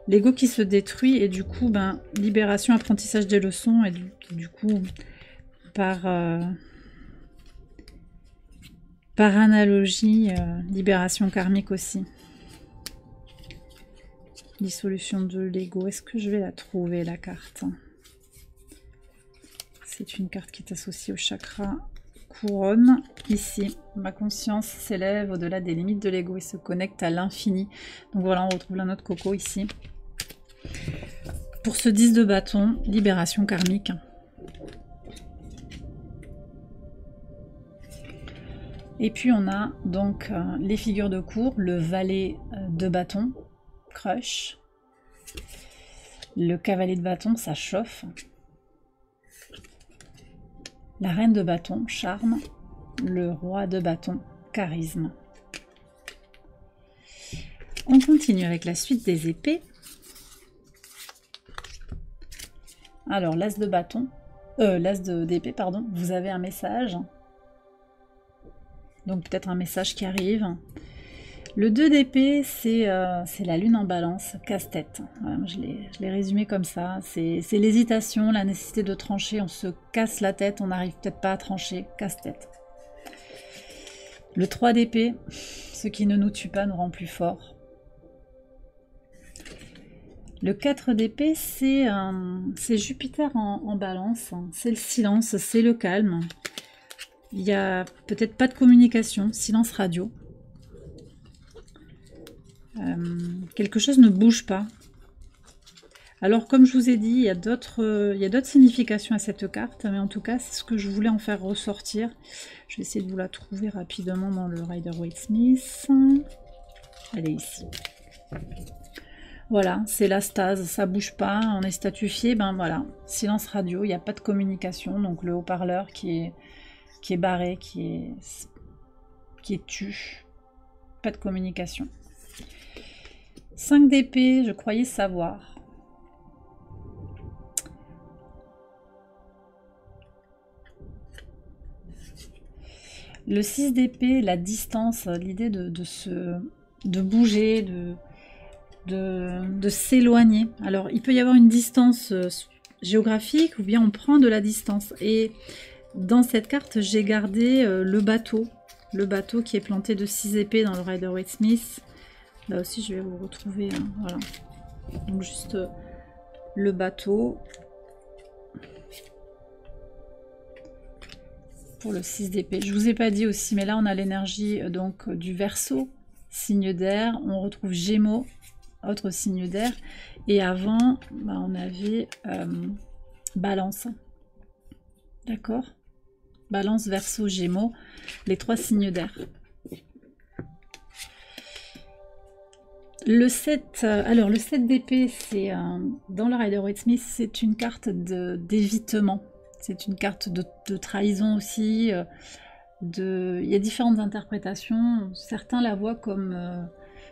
L'ego qui se détruit et du coup, ben, libération, apprentissage des leçons et du coup, par analogie, libération karmique aussi. Dissolution de l'ego. Est-ce que je vais la trouver, la carte? C'est une carte qui est associée au chakra couronne. Ici, ma conscience s'élève au-delà des limites de l'ego et se connecte à l'infini. Donc voilà, on retrouve la note coco ici. Pour ce 10 de bâton, libération karmique. Et puis on a donc les figures de cour, le valet de bâton, crush. Le cavalier de bâton, ça chauffe. La reine de bâton, charme. Le roi de bâton, charisme. On continue avec la suite des épées. Alors, l'as de bâton, l'as d'épée, pardon, vous avez un message. Donc peut-être un message qui arrive. Le 2 d'épée, c'est la lune en balance, casse-tête. Voilà, je l'ai résumé comme ça. C'est l'hésitation, la nécessité de trancher. On se casse la tête, on n'arrive peut-être pas à trancher. Casse-tête. Le 3 d'épée, ce qui ne nous tue pas nous rend plus forts. Le 4 d'épée, c'est Jupiter en balance. C'est le silence, c'est le calme. Il n'y a peut-être pas de communication, silence radio. Quelque chose ne bouge pas. Alors comme je vous ai dit, il y a d'autres significations à cette carte, mais en tout cas c'est ce que je voulais en faire ressortir. Je vais essayer de vous la trouver rapidement dans le Rider-Waite-Smith. Elle est ici. Voilà, c'est la stase, ça bouge pas, on est statufié, ben voilà, silence radio, il n'y a pas de communication, donc le haut-parleur qui est barré, qui est tu, pas de communication. 5 d'épée, je croyais savoir. Le 6 d'épée, la distance, l'idée de bouger, de s'éloigner. Alors, il peut y avoir une distance géographique ou bien on prend de la distance. Et dans cette carte, j'ai gardé le bateau qui est planté de 6 épées dans le Rider-Waite-Smith. Là aussi, je vais vous retrouver. Hein, voilà. Donc, juste le bateau. Pour le 6 d'épée. Je vous ai pas dit aussi, mais là, on a l'énergie donc du Verseau, signe d'air. On retrouve Gémeaux, autre signe d'air. Et avant, bah, on avait Balance. D'accord? Balance, Verseau, Gémeaux, les 3 signes d'air. Le 7, alors le 7 d'épée, c'est dans le Rider-Waite-Smith, c'est une carte d'évitement. C'est une carte de trahison aussi. Il y a différentes interprétations. Certains la voient comme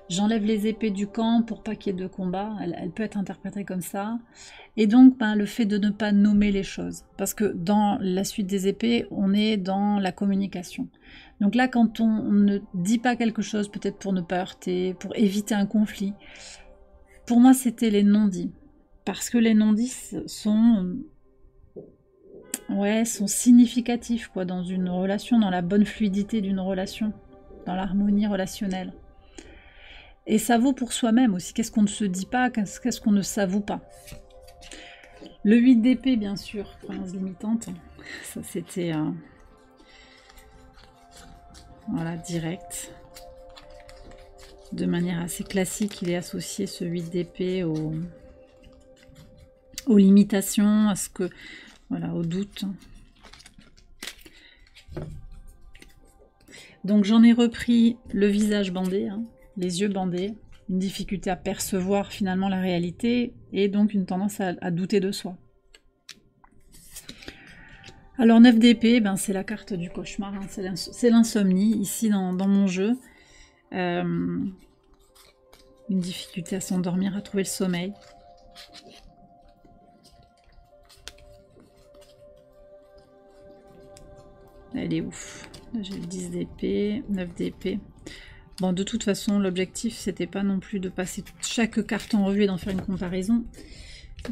j'enlève les épées du camp pour pas qu'il y ait de combat. Elle peut être interprétée comme ça. Et donc, ben, le fait de ne pas nommer les choses. Parce que dans la suite des épées, on est dans la communication. Donc là, quand on ne dit pas quelque chose, peut-être pour ne pas heurter, pour éviter un conflit, pour moi, c'était les non-dits. Parce que les non-dits sont significatifs quoi, dans une relation, dans la bonne fluidité d'une relation, dans l'harmonie relationnelle. Et ça vaut pour soi-même aussi. Qu'est-ce qu'on ne se dit pas, qu'est-ce qu'on ne s'avoue pas. Le 8 d'épée, bien sûr, croyance limitante. Ça, c'était... voilà, direct. De manière assez classique, il est associé, ce 8 d'épée, aux limitations, à ce que... Voilà, au doute. Donc j'en ai repris le visage bandé, hein, les yeux bandés, une difficulté à percevoir finalement la réalité et donc une tendance à douter de soi. Alors 9 d'épée, ben, c'est la carte du cauchemar, hein, c'est l'insomnie ici dans mon jeu. Une difficulté à s'endormir, à trouver le sommeil. Elle est ouf. J'ai le 10 d'épée, 9 d'épée. Bon, de toute façon, l'objectif, c'était pas non plus de passer chaque carte en revue et d'en faire une comparaison.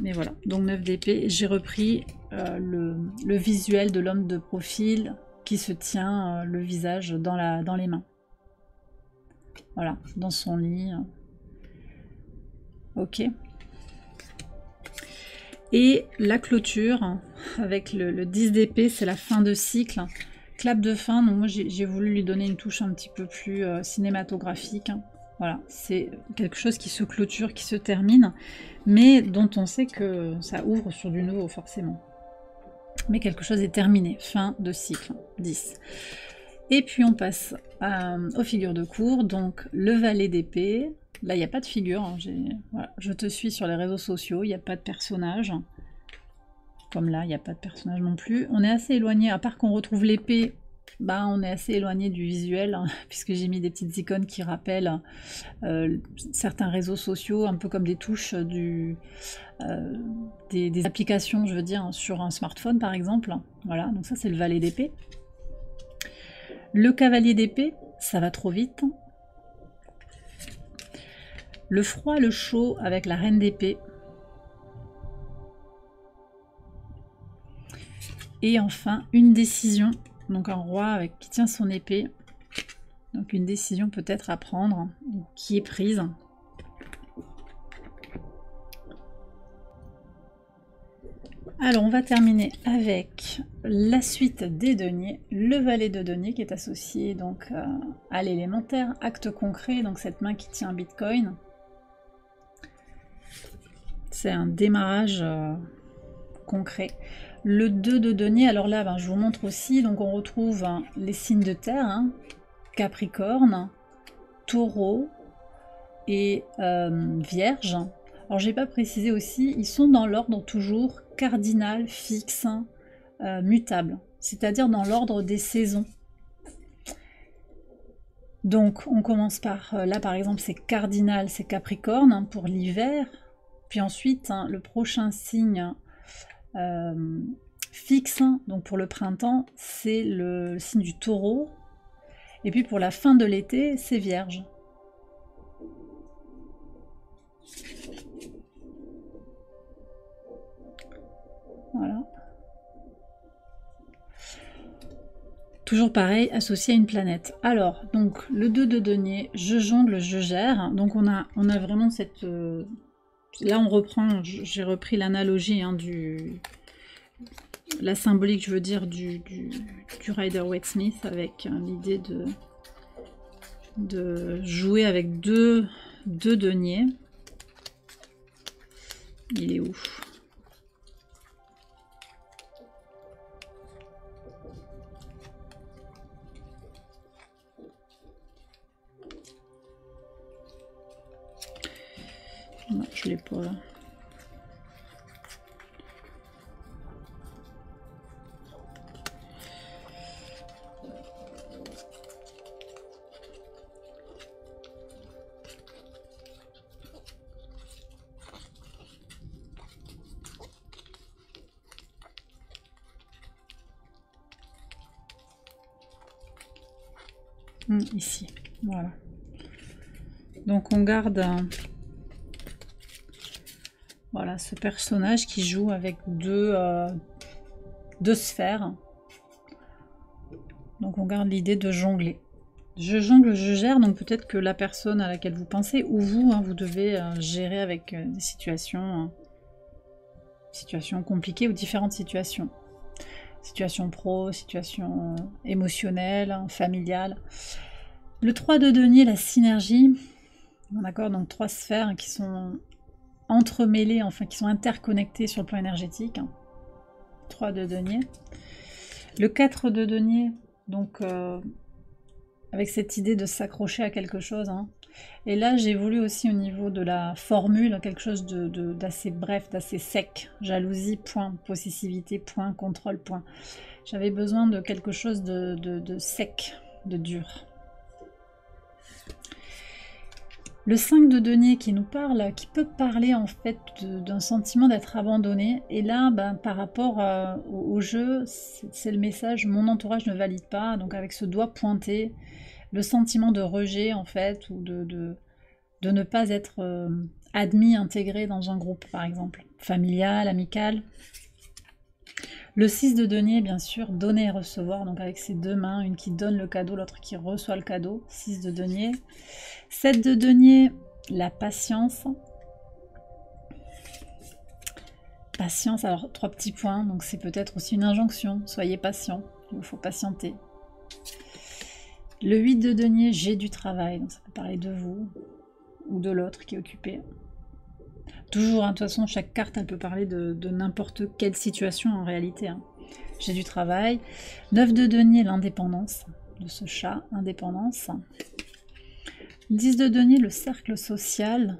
Mais voilà, donc 9 d'épée. J'ai repris le visuel de l'homme de profil qui se tient le visage dans les mains. Voilà, dans son lit. Ok. Et la clôture, avec le 10 d'épée, c'est la fin de cycle. Clap de fin, donc moi j'ai voulu lui donner une touche un petit peu plus cinématographique. Voilà, c'est quelque chose qui se clôture, qui se termine, mais dont on sait que ça ouvre sur du nouveau forcément. Mais quelque chose est terminé, fin de cycle, 10. Et puis on passe aux figures de cour, donc le valet d'épée. Là il n'y a pas de figure, hein. Voilà, je te suis sur les réseaux sociaux, il n'y a pas de personnage. Comme là, il n'y a pas de personnage non plus. On est assez éloigné, à part qu'on retrouve l'épée, bah, on est assez éloigné du visuel, hein, puisque j'ai mis des petites icônes qui rappellent certains réseaux sociaux, un peu comme des touches des applications, je veux dire, sur un smartphone par exemple. Voilà, donc ça c'est le valet d'épée. Le cavalier d'épée, ça va trop vite. Le froid, le chaud avec la reine d'épée. Et enfin, une décision, donc un roi qui tient son épée. Donc une décision peut-être à prendre, qui est prise. Alors on va terminer avec la suite des deniers, le valet de denier qui est associé donc à l'élémentaire, acte concret, donc cette main qui tient un bitcoin. C'est un démarrage concret. Le 2 de denier, alors là, ben, je vous montre aussi, donc on retrouve les signes de terre, hein, Capricorne, Taureau et Vierge. Alors j'ai pas précisé aussi, ils sont dans l'ordre toujours cardinal, fixe, mutable, c'est-à-dire dans l'ordre des saisons. Donc on commence par, là par exemple c'est cardinal, c'est Capricorne hein, pour l'hiver, puis ensuite hein, le prochain signe fixe, donc pour le printemps, c'est le signe du Taureau, et puis pour la fin de l'été, c'est Vierge. Voilà. Toujours pareil, associé à une planète. Alors, donc le 2 de denier, je jongle, je gère. Donc on a vraiment cette... là on reprend, j'ai repris l'analogie hein, la symbolique, je veux dire, du Rider-Waite-Smith avec l'idée de jouer avec deux deniers. Il est où? Non, je l'ai pas là. Ici, voilà. Donc on garde voilà ce personnage qui joue avec deux sphères. Donc on garde l'idée de jongler. Je jongle, je gère, donc peut-être que la personne à laquelle vous pensez, ou vous, hein, vous devez gérer avec des situations compliquées ou différentes situations. Situation pro, situation émotionnelle, familiale. Le 3 de denier, la synergie, d'accord, donc 3 sphères qui sont entremêlées, enfin qui sont interconnectées sur le plan énergétique. 3 de denier. Le 4 de denier, donc avec cette idée de s'accrocher à quelque chose. Hein. Et là, j'ai voulu aussi au niveau de la formule, quelque chose d'assez bref, d'assez sec. Jalousie, point. Possessivité, point. Contrôle, point. J'avais besoin de quelque chose de sec, de dur. Le 5 de denier qui nous parle, qui peut parler en fait d'un sentiment d'être abandonné. Et là, ben, par rapport au jeu, c'est le message « mon entourage ne valide pas ». Donc avec ce doigt pointé, le sentiment de rejet en fait, ou de ne pas être admis, intégré dans un groupe par exemple, familial, amical. Le 6 de denier, bien sûr, donner et recevoir, donc avec ses deux mains, une qui donne le cadeau, l'autre qui reçoit le cadeau, 6 de denier. 7 de denier, la patience. Patience, alors 3 petits points, donc c'est peut-être aussi une injonction, soyez patient, il vous faut patienter. Le 8 de denier, j'ai du travail, donc ça peut parler de vous ou de l'autre qui est occupé. Toujours, hein, de toute façon, chaque carte, elle peut parler de n'importe quelle situation en réalité. Hein. J'ai du travail. 9 de denier, l'indépendance de ce chat, indépendance. 10 de denier, le cercle social.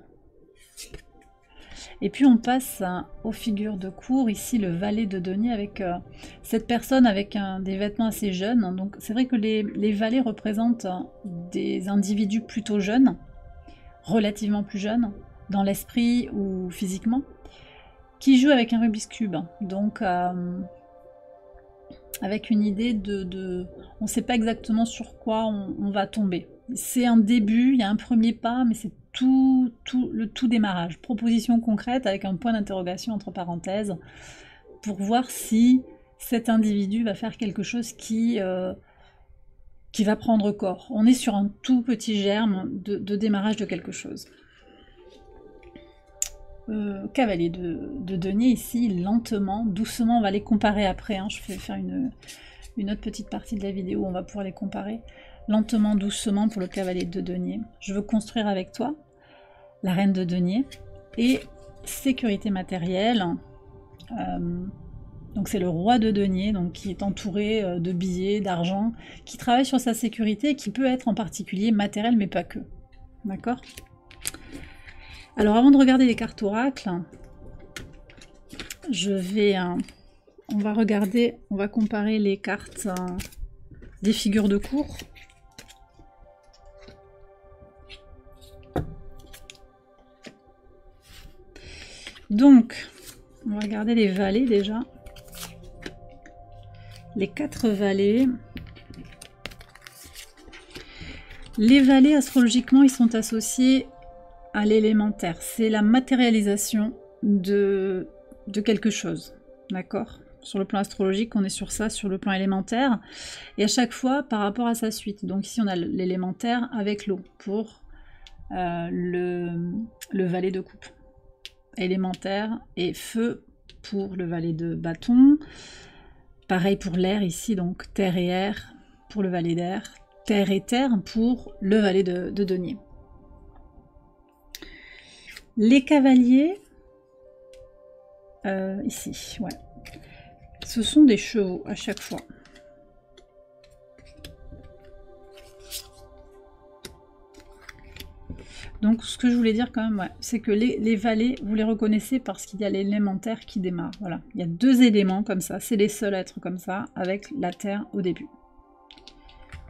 Et puis on passe aux figures de cour, ici le valet de denier avec cette personne avec des vêtements assez jeunes. Donc c'est vrai que les valets représentent des individus plutôt jeunes, relativement plus jeunes, dans l'esprit ou physiquement, qui jouent avec un Rubik's Cube. Donc avec une idée on ne sait pas exactement sur quoi on va tomber. C'est un début, il y a un premier pas, mais c'est le tout démarrage. Proposition concrète avec un point d'interrogation entre parenthèses pour voir si cet individu va faire quelque chose qui va prendre corps. On est sur un tout petit germe de démarrage de quelque chose. Cavalier de denier ici, lentement, doucement, on va les comparer après, hein. Je vais faire une autre petite partie de la vidéo où on va pouvoir les comparer. Lentement, doucement pour le cavalier de denier. Je veux construire avec toi, la reine de denier, et sécurité matérielle. Donc c'est le roi de denier, donc qui est entouré de billets, d'argent, qui travaille sur sa sécurité, qui peut être en particulier matériel, mais pas que. D'accord ? Alors avant de regarder les cartes oracles, on va comparer les cartes des figures de cour. Donc, on va regarder les valets déjà. Les 4 valets. Les valets, astrologiquement, ils sont associés à l'élémentaire. C'est la matérialisation de quelque chose. D'accord ? Sur le plan astrologique, on est sur ça, sur le plan élémentaire. Et à chaque fois, par rapport à sa suite. Donc ici, on a l'élémentaire avec l'eau pour le valet de coupe. Élémentaire et feu pour le valet de bâton. Pareil pour l'air ici, donc terre et air pour le valet d'air. Terre et terre pour le valet de denier. Les cavaliers, ici, ouais. Ce sont des chevaux à chaque fois. Donc ce que je voulais dire quand même, ouais, c'est que les valets, vous les reconnaissez parce qu'il y a l'élémentaire qui démarre. Voilà, il y a 2 éléments comme ça, c'est les seuls à être comme ça, avec la terre au début.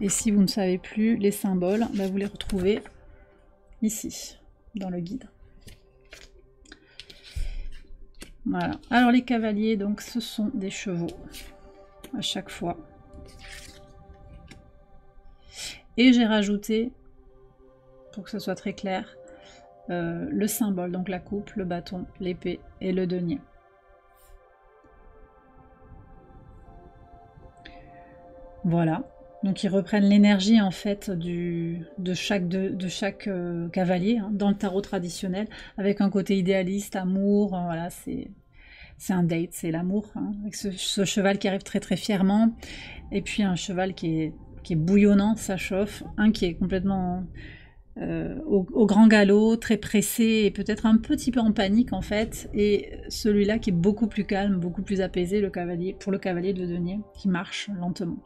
Et si vous ne savez plus les symboles, bah vous les retrouvez ici, dans le guide. Voilà. Alors les cavaliers, donc ce sont des chevaux à chaque fois. Et j'ai rajouté, pour que ce soit très clair, le symbole, donc la coupe, le bâton, l'épée et le denier. Voilà. Donc ils reprennent l'énergie en fait de chaque cavalier hein, dans le tarot traditionnel, avec un côté idéaliste, amour, voilà, c'est un date, c'est l'amour, hein, avec ce cheval qui arrive très très fièrement, et puis un cheval qui est bouillonnant, ça chauffe, un qui est complètement au grand galop, très pressé et peut-être un petit peu en panique en fait, et celui-là qui est beaucoup plus calme, beaucoup plus apaisé, pour le cavalier de denier, qui marche lentement.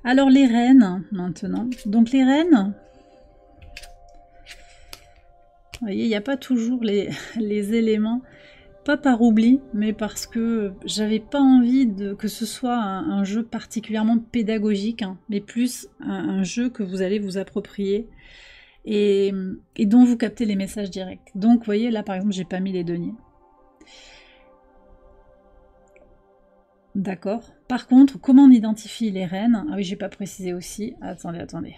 Alors les reines, maintenant. Donc les reines, vous voyez, il n'y a pas toujours les éléments, pas par oubli, mais parce que j'avais pas envie que ce soit un jeu particulièrement pédagogique, hein, mais plus un jeu que vous allez vous approprier et dont vous captez les messages directs. Donc vous voyez, là par exemple, j'ai pas mis les deniers. D'accord. Par contre, comment on identifie les reines? Ah oui, j'ai pas précisé aussi. Attendez, attendez.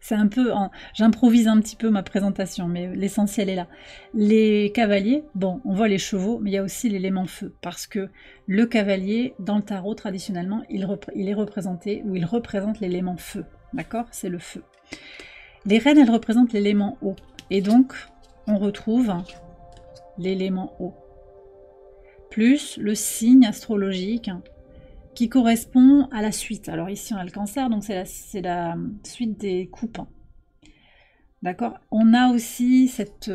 C'est un peu... J'improvise un petit peu ma présentation, mais l'essentiel est là. Les cavaliers, bon, on voit les chevaux, mais il y a aussi l'élément feu. Parce que le cavalier, dans le tarot, traditionnellement, il est représenté, ou il représente l'élément feu. D'accord? C'est le feu. Les reines, elles représentent l'élément eau. Et donc, on retrouve l'élément eau. Plus le signe astrologique qui correspond à la suite. Alors ici on a le cancer, donc c'est la suite des coupes. D'accord. On a aussi cette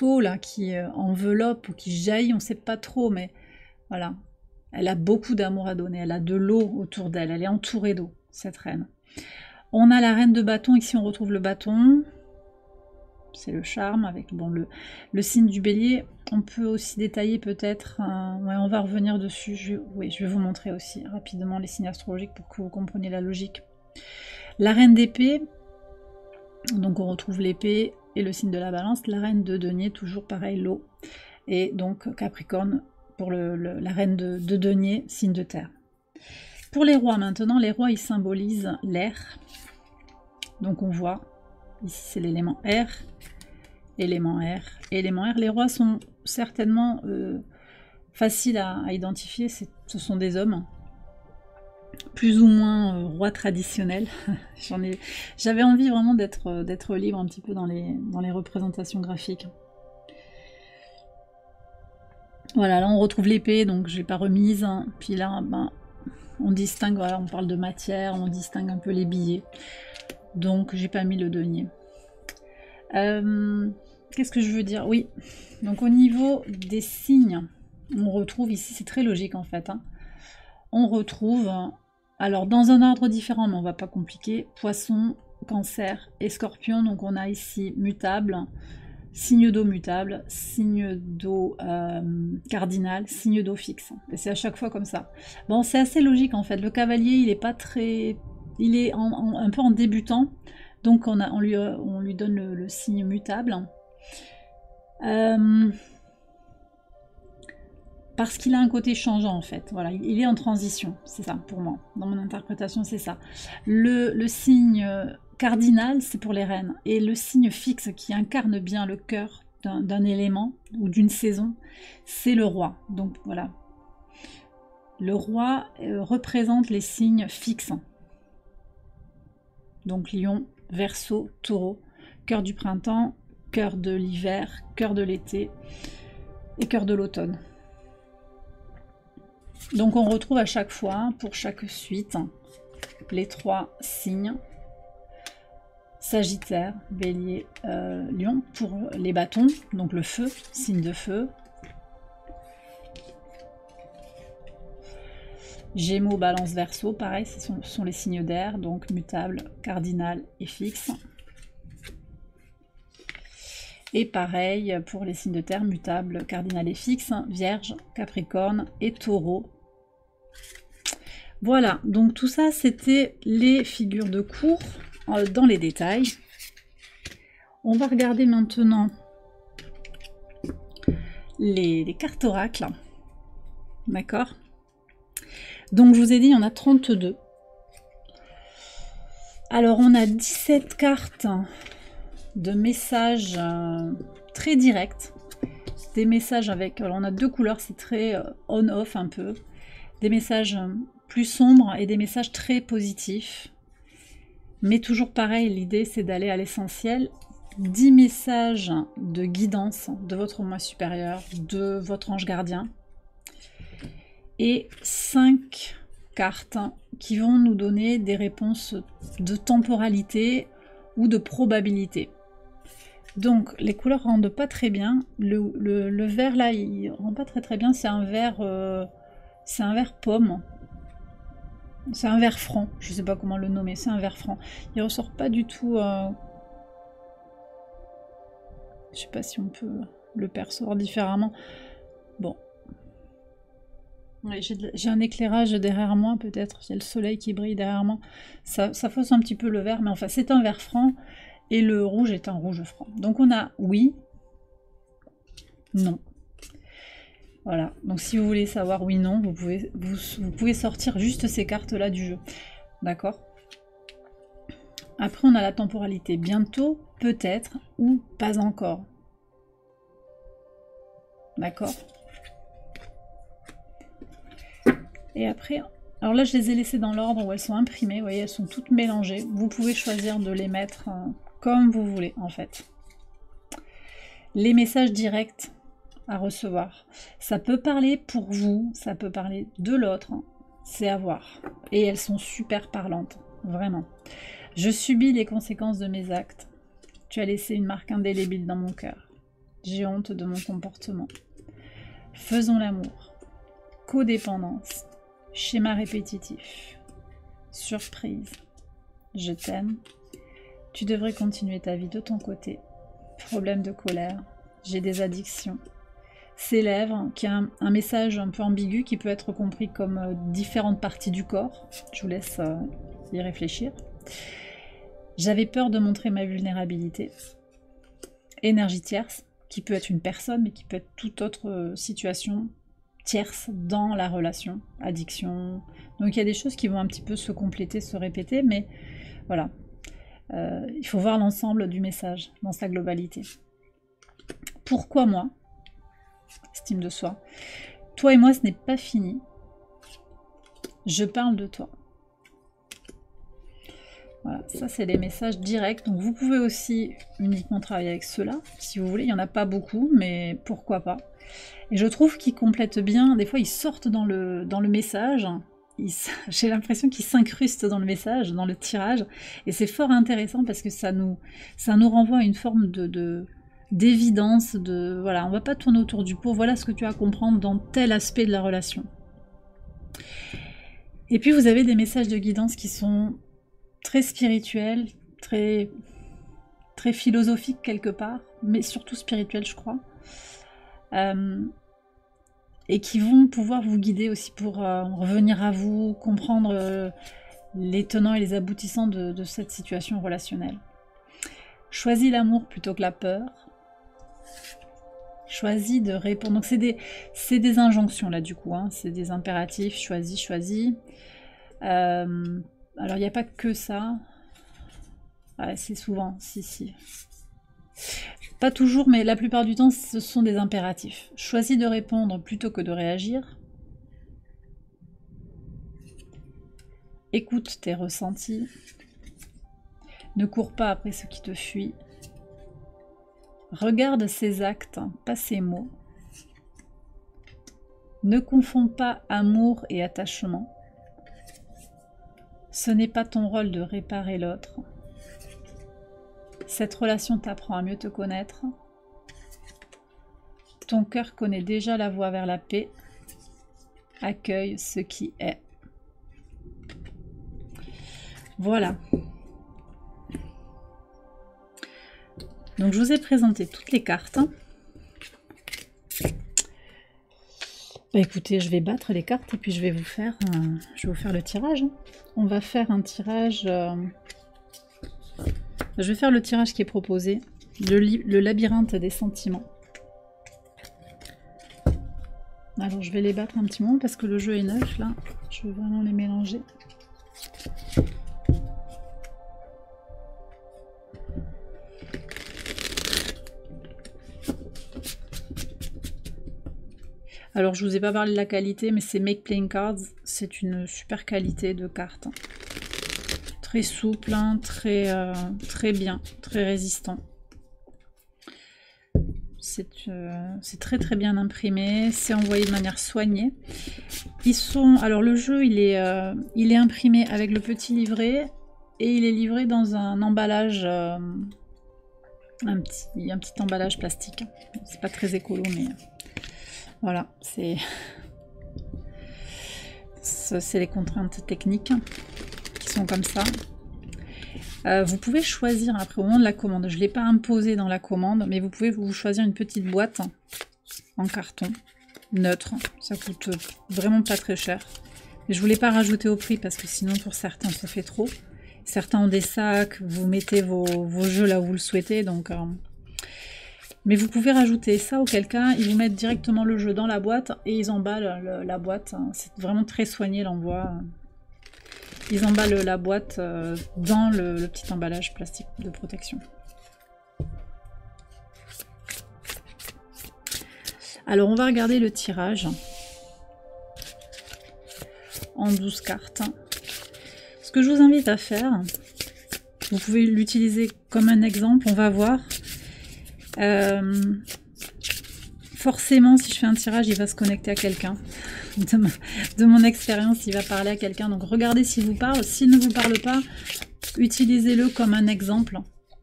eau là qui enveloppe ou qui jaillit, on ne sait pas trop, mais voilà. Elle a beaucoup d'amour à donner, elle a de l'eau autour d'elle, elle est entourée d'eau, cette reine. On a la reine de bâton, ici on retrouve le bâton. C'est le charme avec bon, le signe du bélier. On peut aussi détailler peut-être, ouais, on va revenir dessus, je vais vous montrer aussi rapidement les signes astrologiques pour que vous compreniez la logique. La reine d'épée, donc on retrouve l'épée et le signe de la balance. La reine de denier, toujours pareil, l'eau. Et donc Capricorne pour la reine de denier, signe de terre. Pour les rois maintenant, les rois ils symbolisent l'air. Donc on voit, ici c'est l'élément air. Élément R. Élément R, les rois sont certainement faciles à identifier, ce sont des hommes, plus ou moins rois traditionnels. J'avais envie vraiment d'être libre un petit peu dans les représentations graphiques. Voilà, là on retrouve l'épée, donc j'ai pas remise. Hein. Puis là, ben, on distingue, voilà, on parle de matière, on distingue un peu les billets. Donc j'ai pas mis le denier. Qu'est-ce que je veux dire? Oui, donc au niveau des signes, on retrouve ici, c'est très logique en fait, hein, on retrouve, alors dans un ordre différent, mais on va pas compliquer, poisson, cancer et scorpion, donc on a ici mutable, signe d'eau mutable, signe d'eau cardinal, signe d'eau fixe, et c'est à chaque fois comme ça. Bon, c'est assez logique en fait, le cavalier, il est pas très... il est un peu en débutant, donc on lui donne le signe mutable. Parce qu'il a un côté changeant en fait, voilà, il est en transition, c'est ça pour moi, dans mon interprétation c'est ça. Le signe cardinal c'est pour les reines, et le signe fixe qui incarne bien le cœur d'un élément ou d'une saison, c'est le roi, donc voilà. Le roi représente les signes fixes, donc lion, verseau, taureau, cœur du printemps, cœur de l'hiver, cœur de l'été et cœur de l'automne. Donc on retrouve à chaque fois, pour chaque suite, les trois signes. Sagittaire, Bélier, Lion, pour les bâtons, donc le feu, signe de feu. Gémeaux, Balance, Verseau, pareil, ce sont les signes d'air, donc mutable, cardinal et fixe. Et pareil pour les signes de terre, mutable, cardinal et fixe, Vierge, Capricorne et Taureau. Voilà, donc tout ça c'était les figures de cours dans les détails. On va regarder maintenant les cartes oracles. D'accord? Donc je vous ai dit, il y en a 32. Alors on a 17 cartes de messages très directs. Des messages avec... Alors on a deux couleurs, c'est très on-off un peu. Des messages plus sombres et des messages très positifs. Mais toujours pareil, l'idée c'est d'aller à l'essentiel. 10 messages de guidance de votre moi supérieur, de votre ange gardien. Et 5 cartes qui vont nous donner des réponses de temporalité ou de probabilité. Donc les couleurs rendent pas très bien. Le vert là, il rend pas très bien. C'est un vert pomme. C'est un vert franc. Je sais pas comment le nommer. C'est un vert franc. Il ressort pas du tout. Je sais pas si on peut le percevoir différemment. Bon. Ouais, j'ai un éclairage derrière moi, peut-être. Il y a le soleil qui brille derrière moi. Ça fausse un petit peu le vert, mais enfin, c'est un vert franc. Et le rouge est un rouge franc. Donc on a oui, non. Voilà, donc si vous voulez savoir oui, non, vous pouvez sortir juste ces cartes-là du jeu. D'accord? Après, on a la temporalité. Bientôt, peut-être, ou pas encore. D'accord? Et après, alors là, je les ai laissées dans l'ordre où elles sont imprimées. Vous voyez, elles sont toutes mélangées. Vous pouvez choisir de les mettre comme vous voulez, en fait. Les messages directs à recevoir. Ça peut parler pour vous, ça peut parler de l'autre, c'est à voir. Et elles sont super parlantes, vraiment. Je subis les conséquences de mes actes. Tu as laissé une marque indélébile dans mon cœur. J'ai honte de mon comportement. Faisons l'amour. Codépendance. Schéma répétitif. Surprise. Je t'aime. Tu devrais continuer ta vie de ton côté. Problème de colère. J'ai des addictions. Ces lèvres, qui a un message un peu ambigu qui peut être compris comme différentes parties du corps. Je vous laisse y réfléchir. J'avais peur de montrer ma vulnérabilité. Énergie tierce, qui peut être une personne, mais qui peut être toute autre situation tierce dans la relation. Addiction. Donc il y a des choses qui vont un petit peu se compléter, se répéter, mais voilà. Il faut voir l'ensemble du message dans sa globalité. Pourquoi moi ? Estime de soi. Toi et moi, ce n'est pas fini. Je parle de toi. Voilà, ça c'est les messages directs. Donc vous pouvez aussi uniquement travailler avec ceux-là, si vous voulez. Il n'y en a pas beaucoup, mais pourquoi pas. Et je trouve qu'ils complètent bien. Des fois, ils sortent dans le message. J'ai l'impression qu'ils s'incrustent dans le message, dans le tirage. Et c'est fort intéressant parce que ça nous renvoie à une forme d'évidence, voilà, on va pas tourner autour du pot, voilà ce que tu as à comprendre dans tel aspect de la relation. Et puis vous avez des messages de guidance qui sont très spirituels, très philosophiques quelque part, mais surtout spirituels je crois, et qui vont pouvoir vous guider aussi pour revenir à vous, comprendre les tenants et les aboutissants de cette situation relationnelle. Choisis l'amour plutôt que la peur. Choisis de répondre. Donc c'est des injonctions là du coup, hein. C'est des impératifs, choisis. Alors il n'y a pas que ça. Ouais, c'est souvent, si. Pas toujours, mais la plupart du temps ce sont des impératifs. Choisis de répondre plutôt que de réagir. Écoute tes ressentis. Ne cours pas après ce qui te fuit. Regarde ses actes, pas ses mots. Ne confonds pas amour et attachement. Ce n'est pas ton rôle de réparer l'autre. Cette relation t'apprend à mieux te connaître. Ton cœur connaît déjà la voie vers la paix. Accueille ce qui est. Voilà. Donc je vous ai présenté toutes les cartes. Bah écoutez, je vais battre les cartes et puis je vais vous faire le tirage. On va faire un tirage. Je vais faire le tirage qui est proposé, le labyrinthe des sentiments. Alors je vais les battre un petit moment parce que le jeu est neuf là. Je veux vraiment les mélanger. Alors je vous ai pas parlé de la qualité, mais c'est Make Playing Cards, c'est une super qualité de carte. Très souple, hein, très bien, très résistant. C'est très bien imprimé, c'est envoyé de manière soignée. Alors le jeu il est imprimé avec le petit livret et il est livré dans un emballage, un petit emballage plastique. C'est pas très écolo mais voilà, c'est les contraintes techniques qui sont comme ça. Vous pouvez choisir après au moment de la commande, je ne l'ai pas imposé dans la commande, mais vous pouvez vous choisir une petite boîte en carton neutre, ça coûte vraiment pas très cher. Mais je ne voulais pas rajouter au prix parce que sinon pour certains ça fait trop. Certains ont des sacs, vous mettez vos jeux là où vous le souhaitez, donc Mais vous pouvez rajouter ça, auquel cas ils vous mettent directement le jeu dans la boîte et ils emballent la boîte. C'est vraiment très soigné l'envoi. Ils emballent la boîte dans le petit emballage plastique de protection. Alors on va regarder le tirage en 12 cartes. Ce que je vous invite à faire, vous pouvez l'utiliser comme un exemple, on va voir. Forcément, si je fais un tirage, il va se connecter à quelqu'un. De mon expérience, il va parler à quelqu'un. Donc regardez s'il vous parle. S'il ne vous parle pas, utilisez-le comme un exemple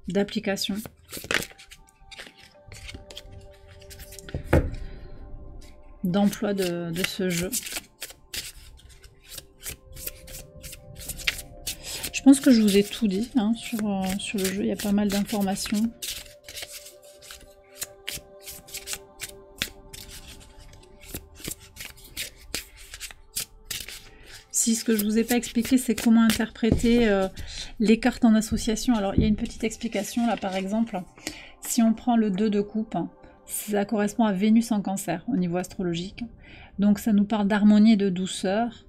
d'application. D'emploi de ce jeu. Je pense que je vous ai tout dit hein, sur le jeu. Il y a pas mal d'informations. Si ce que je ne vous ai pas expliqué, c'est comment interpréter les cartes en association. Alors, il y a une petite explication là, par exemple. Si on prend le 2 de coupe, ça correspond à Vénus en Cancer au niveau astrologique. Donc, ça nous parle d'harmonie et de douceur.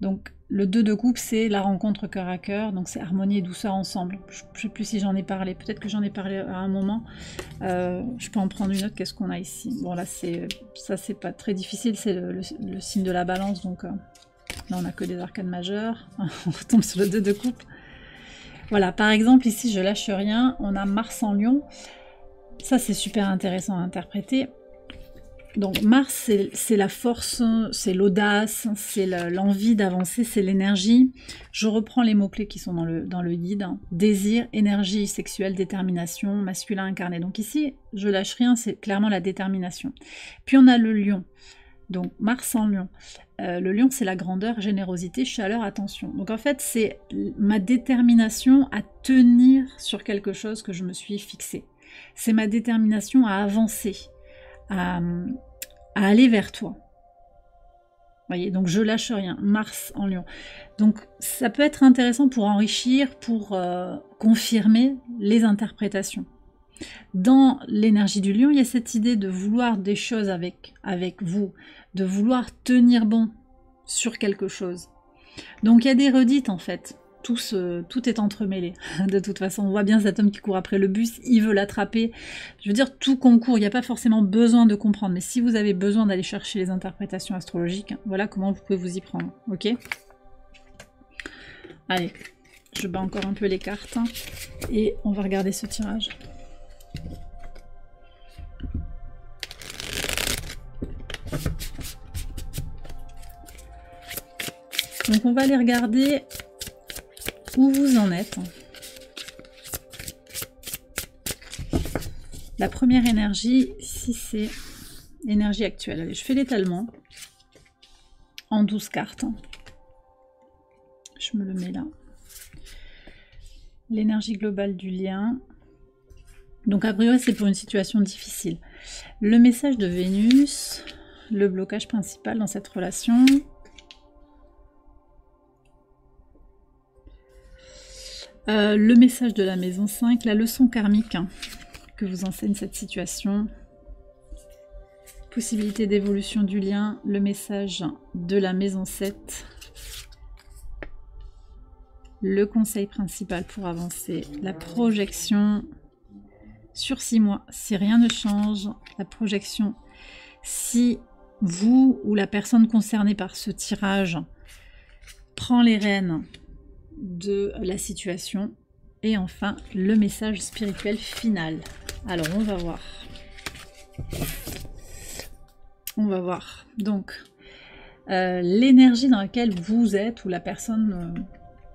Donc, le 2 de coupe, c'est la rencontre cœur à cœur. Donc, c'est harmonie et douceur ensemble. Je ne sais plus si j'en ai parlé. Peut-être que j'en ai parlé à un moment. Je peux en prendre une autre. Qu'est-ce qu'on a ici? Bon, là, ça, c'est pas très difficile. C'est le signe de la balance. Donc, là, on n'a que des arcanes majeures. On retombe sur le 2 de coupe. Voilà, par exemple, ici, je lâche rien. On a Mars en Lion. Ça, c'est super intéressant à interpréter. Donc, Mars, c'est la force, c'est l'audace, c'est l'envie d'avancer, c'est l'énergie. Je reprends les mots-clés qui sont dans le guide. Désir, énergie sexuelle, détermination, masculin incarné. Donc ici, je lâche rien, c'est clairement la détermination. Puis on a le Lion. Donc, Mars en Lion. Le Lion, c'est la grandeur, générosité, chaleur, attention. Donc, en fait, c'est ma détermination à tenir sur quelque chose que je me suis fixé. C'est ma détermination à avancer, à aller vers toi. Vous voyez, donc je lâche rien. Mars en Lion. Donc, ça peut être intéressant pour enrichir, pour confirmer les interprétations. Dans l'énergie du Lion, il y a cette idée de vouloir des choses avec vous, de vouloir tenir bon sur quelque chose. Donc il y a des redites en fait, tout est entremêlé. De toute façon, on voit bien cet homme qui court après le bus, il veut l'attraper. Je veux dire, tout concourt, il n'y a pas forcément besoin de comprendre, mais si vous avez besoin d'aller chercher les interprétations astrologiques, voilà comment vous pouvez vous y prendre, ok? Allez, je bats encore un peu les cartes, et on va regarder ce tirage. Donc on va aller regarder où vous en êtes. La première énergie, ici c'est l'énergie actuelle. Allez, je fais l'étalement en 12 cartes. Je me le mets là. L'énergie globale du lien. Donc a priori c'est pour une situation difficile. Le message de Vénus, le blocage principal dans cette relation. Le message de la maison 5, la leçon karmique que vous enseigne cette situation. Possibilité d'évolution du lien, le message de la maison 7. Le conseil principal pour avancer, la projection sur 6 mois, si rien ne change, la projection, si vous ou la personne concernée par ce tirage prend les rênes de la situation, et enfin le message spirituel final. Alors on va voir. On va voir. Donc l'énergie dans laquelle vous êtes, ou la personne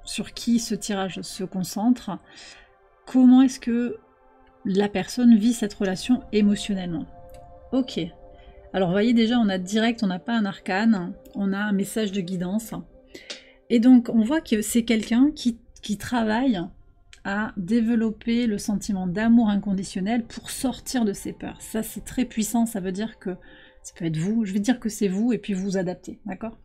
sur qui ce tirage se concentre, comment est-ce que la personne vit cette relation émotionnellement. Ok. Alors vous voyez déjà, on a direct, on n'a pas un arcane, on a un message de guidance. Et donc on voit que c'est quelqu'un qui travaille à développer le sentiment d'amour inconditionnel pour sortir de ses peurs. Ça c'est très puissant, ça veut dire que ça peut être vous, je vais dire que c'est vous et puis vous vous adaptez, d'accord?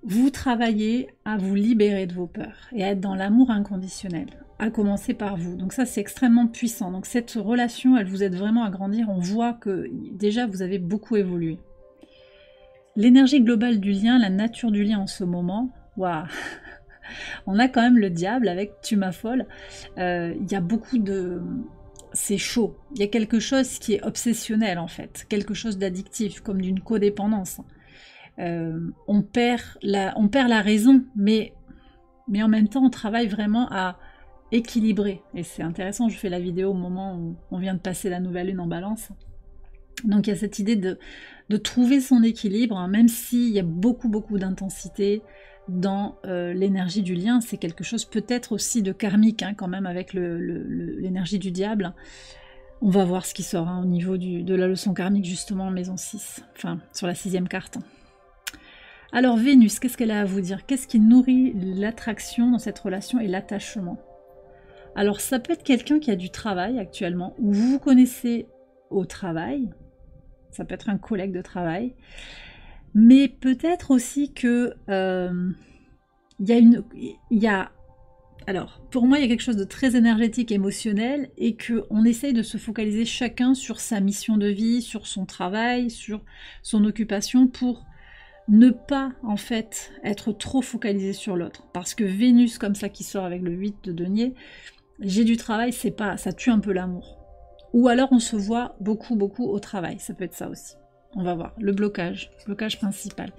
Vous travaillez à vous libérer de vos peurs et à être dans l'amour inconditionnel. à commencer par vous. Donc ça, c'est extrêmement puissant. Donc cette relation, elle vous aide vraiment à grandir. On voit que déjà, vous avez beaucoup évolué. L'énergie globale du lien, la nature du lien en ce moment, waouh. On a quand même le diable avec tu m'affoles. Il y a beaucoup de... C'est chaud. Il y a quelque chose qui est obsessionnel en fait. Quelque chose d'addictif, comme d'une codépendance. On perd la raison, mais en même temps, on travaille vraiment à équilibrer. Et c'est intéressant, je fais la vidéo au moment où on vient de passer la nouvelle lune en balance. Donc il y a cette idée de trouver son équilibre, hein, même s'il y a beaucoup d'intensité dans l'énergie du lien. C'est quelque chose peut-être aussi de karmique, hein, quand même, avec l'énergie du diable. On va voir ce qui sort, hein, au niveau de la leçon karmique, justement, en maison 6, enfin, sur la 6e carte. Alors Vénus, qu'est-ce qu'elle a à vous dire? Qu'est-ce qui nourrit l'attraction dans cette relation et l'attachement? Alors ça peut être quelqu'un qui a du travail actuellement, ou vous vous connaissez au travail, ça peut être un collègue de travail, mais peut-être aussi que alors pour moi il y a quelque chose de très énergétique, émotionnel, et qu'on essaye de se focaliser chacun sur sa mission de vie, sur son travail, sur son occupation, pour ne pas en fait être trop focalisé sur l'autre. Parce que Vénus comme ça qui sort avec le 8 de denier, j'ai du travail, c'est pas, ça tue un peu l'amour. Ou alors on se voit beaucoup au travail, ça peut être ça aussi. On va voir, le blocage principal.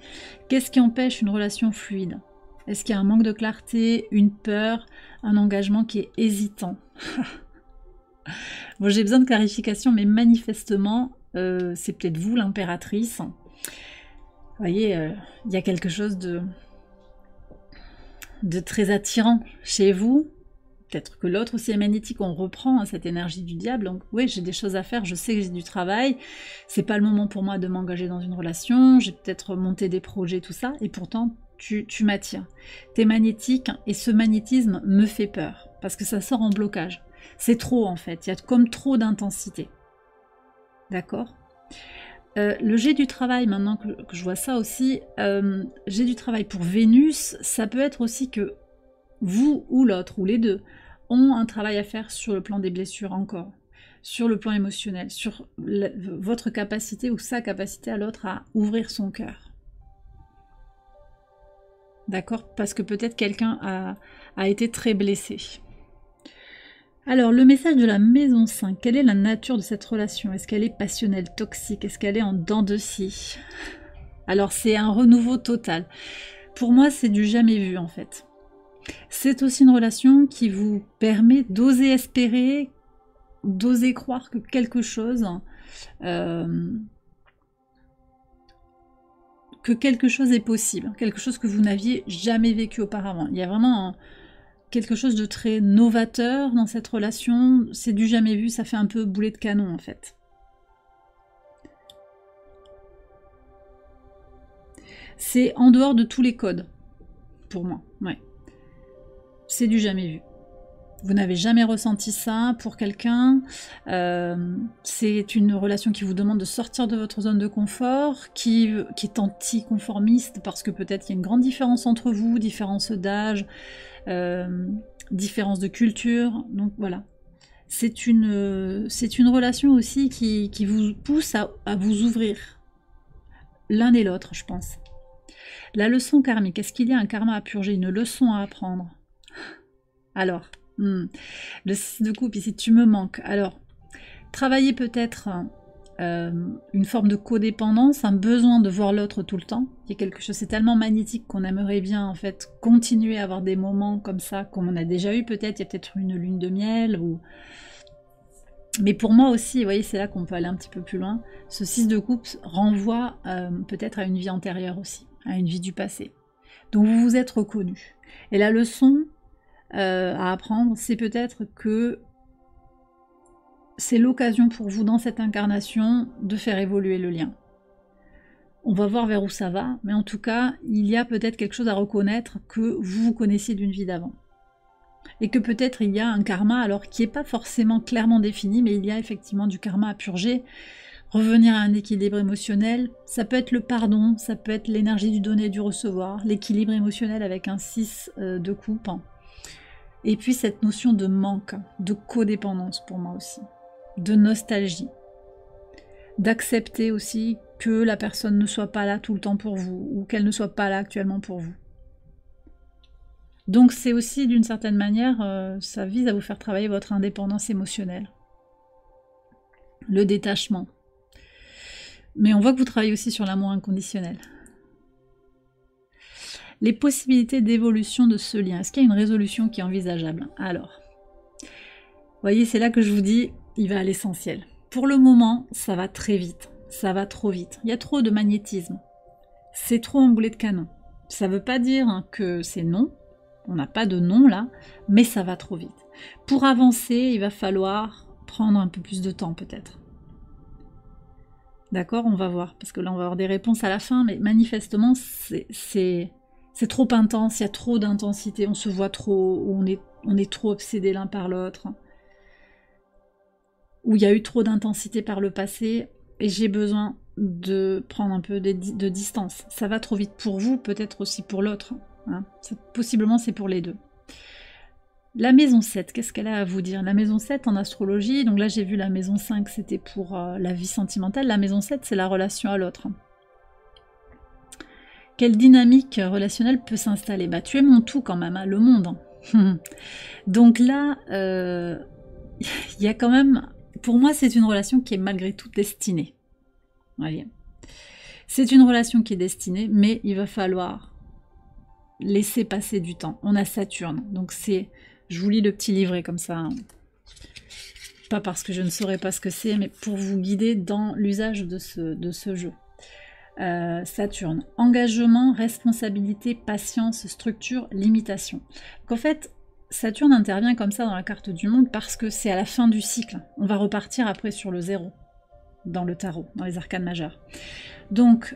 Qu'est-ce qui empêche une relation fluide? Est-ce qu'il y a un manque de clarté, une peur, un engagement qui est hésitant? Bon, j'ai besoin de clarification, mais manifestement, c'est peut-être vous l'impératrice. Vous voyez, il y a quelque chose de très attirant chez vous. Peut-être que l'autre aussi est magnétique, on reprend, hein, cette énergie du diable. Donc oui, j'ai des choses à faire, je sais que j'ai du travail, c'est pas le moment pour moi de m'engager dans une relation, j'ai peut-être monté des projets, tout ça, et pourtant tu m'attires. T'es magnétique, et ce magnétisme me fait peur, parce que ça sort en blocage. C'est trop en fait, il y a comme trop d'intensité. D'accord ? Le jet du travail, maintenant que je vois ça aussi, jet du travail pour Vénus, ça peut être aussi que vous ou l'autre, ou les deux, ont un travail à faire sur le plan des blessures encore, sur le plan émotionnel, sur votre capacité ou sa capacité à l'autre à ouvrir son cœur. D'accord? Parce que peut-être quelqu'un a été très blessé. Alors, le message de la maison 5, quelle est la nature de cette relation? Est-ce qu'elle est passionnelle, toxique? Est-ce qu'elle est en dents de scie? Alors, c'est un renouveau total. Pour moi, c'est du jamais vu, en fait. C'est aussi une relation qui vous permet d'oser espérer, d'oser croire que quelque chose est possible, quelque chose que vous n'aviez jamais vécu auparavant. Il y a vraiment quelque chose de très novateur dans cette relation, c'est du jamais vu, ça fait un peu boulet de canon en fait. C'est en dehors de tous les codes, pour moi, ouais. C'est du jamais vu. Vous n'avez jamais ressenti ça pour quelqu'un. C'est une relation qui vous demande de sortir de votre zone de confort, qui est anticonformiste parce que peut-être il y a une grande différence entre vous, différence d'âge, différence de culture. Donc voilà. C'est une relation aussi qui vous pousse à vous ouvrir l'un et l'autre, je pense. La leçon karmique, est-ce qu'il y a un karma à purger, une leçon à apprendre? Alors, le 6 de coupe, ici, tu me manques. Alors, travailler peut-être une forme de codépendance, un besoin de voir l'autre tout le temps. Il y a quelque chose, c'est tellement magnétique qu'on aimerait bien, en fait, continuer à avoir des moments comme ça, comme on a déjà eu peut-être. Il y a peut-être une lune de miel ou... Mais pour moi aussi, vous voyez, c'est là qu'on peut aller un petit peu plus loin. Ce 6 de coupe renvoie peut-être à une vie antérieure aussi, à une vie du passé. Donc vous vous êtes reconnu. Et la leçon à apprendre, c'est peut-être que c'est l'occasion pour vous dans cette incarnation de faire évoluer le lien. On va voir vers où ça va, mais en tout cas, il y a peut-être quelque chose à reconnaître que vous vous connaissiez d'une vie d'avant. Et que peut-être il y a un karma, alors qui n'est pas forcément clairement défini, mais il y a effectivement du karma à purger, revenir à un équilibre émotionnel, ça peut être le pardon, ça peut être l'énergie du donner et du recevoir, l'équilibre émotionnel avec un 6 de coupe. Et puis cette notion de manque, de codépendance pour moi aussi, de nostalgie, d'accepter aussi que la personne ne soit pas là tout le temps pour vous, ou qu'elle ne soit pas là actuellement pour vous. Donc c'est aussi d'une certaine manière, ça vise à vous faire travailler votre indépendance émotionnelle, le détachement. Mais on voit que vous travaillez aussi sur l'amour inconditionnel. Les possibilités d'évolution de ce lien, est-ce qu'il y a une résolution qui est envisageable? Alors, vous voyez, c'est là que je vous dis, il va à l'essentiel. Pour le moment, ça va très vite, ça va trop vite. Il y a trop de magnétisme, c'est trop un boulet de canon. Ça ne veut pas dire que c'est non, on n'a pas de non là, mais ça va trop vite. Pour avancer, il va falloir prendre un peu plus de temps peut-être. D'accord, on va voir, parce que là on va avoir des réponses à la fin, mais manifestement c'est trop intense, il y a trop d'intensité, on se voit trop, on est trop obsédés l'un par l'autre, où il y a eu trop d'intensité par le passé, et j'ai besoin de prendre un peu de distance. Ça va trop vite pour vous, peut-être aussi pour l'autre, hein. Possiblement c'est pour les deux. La maison 7, qu'est-ce qu'elle a à vous dire? La maison 7 en astrologie, donc là j'ai vu la maison 5, c'était pour la vie sentimentale. La maison 7, c'est la relation à l'autre. Quelle dynamique relationnelle peut s'installer? Bah tu es mon tout quand même, hein, le monde. Donc là, il y a quand même... Pour moi, c'est une relation qui est malgré tout destinée. Voyez. C'est une relation qui est destinée, mais il va falloir laisser passer du temps. On a Saturne, donc c'est... Je vous lis le petit livret comme ça, hein. Pas parce que je ne saurais pas ce que c'est, mais pour vous guider dans l'usage de ce jeu. Saturne, engagement, responsabilité, patience, structure, limitation. Donc en fait, Saturne intervient comme ça dans la carte du monde parce que c'est à la fin du cycle. On va repartir après sur le 0 dans le tarot, dans les arcanes majeures. Donc,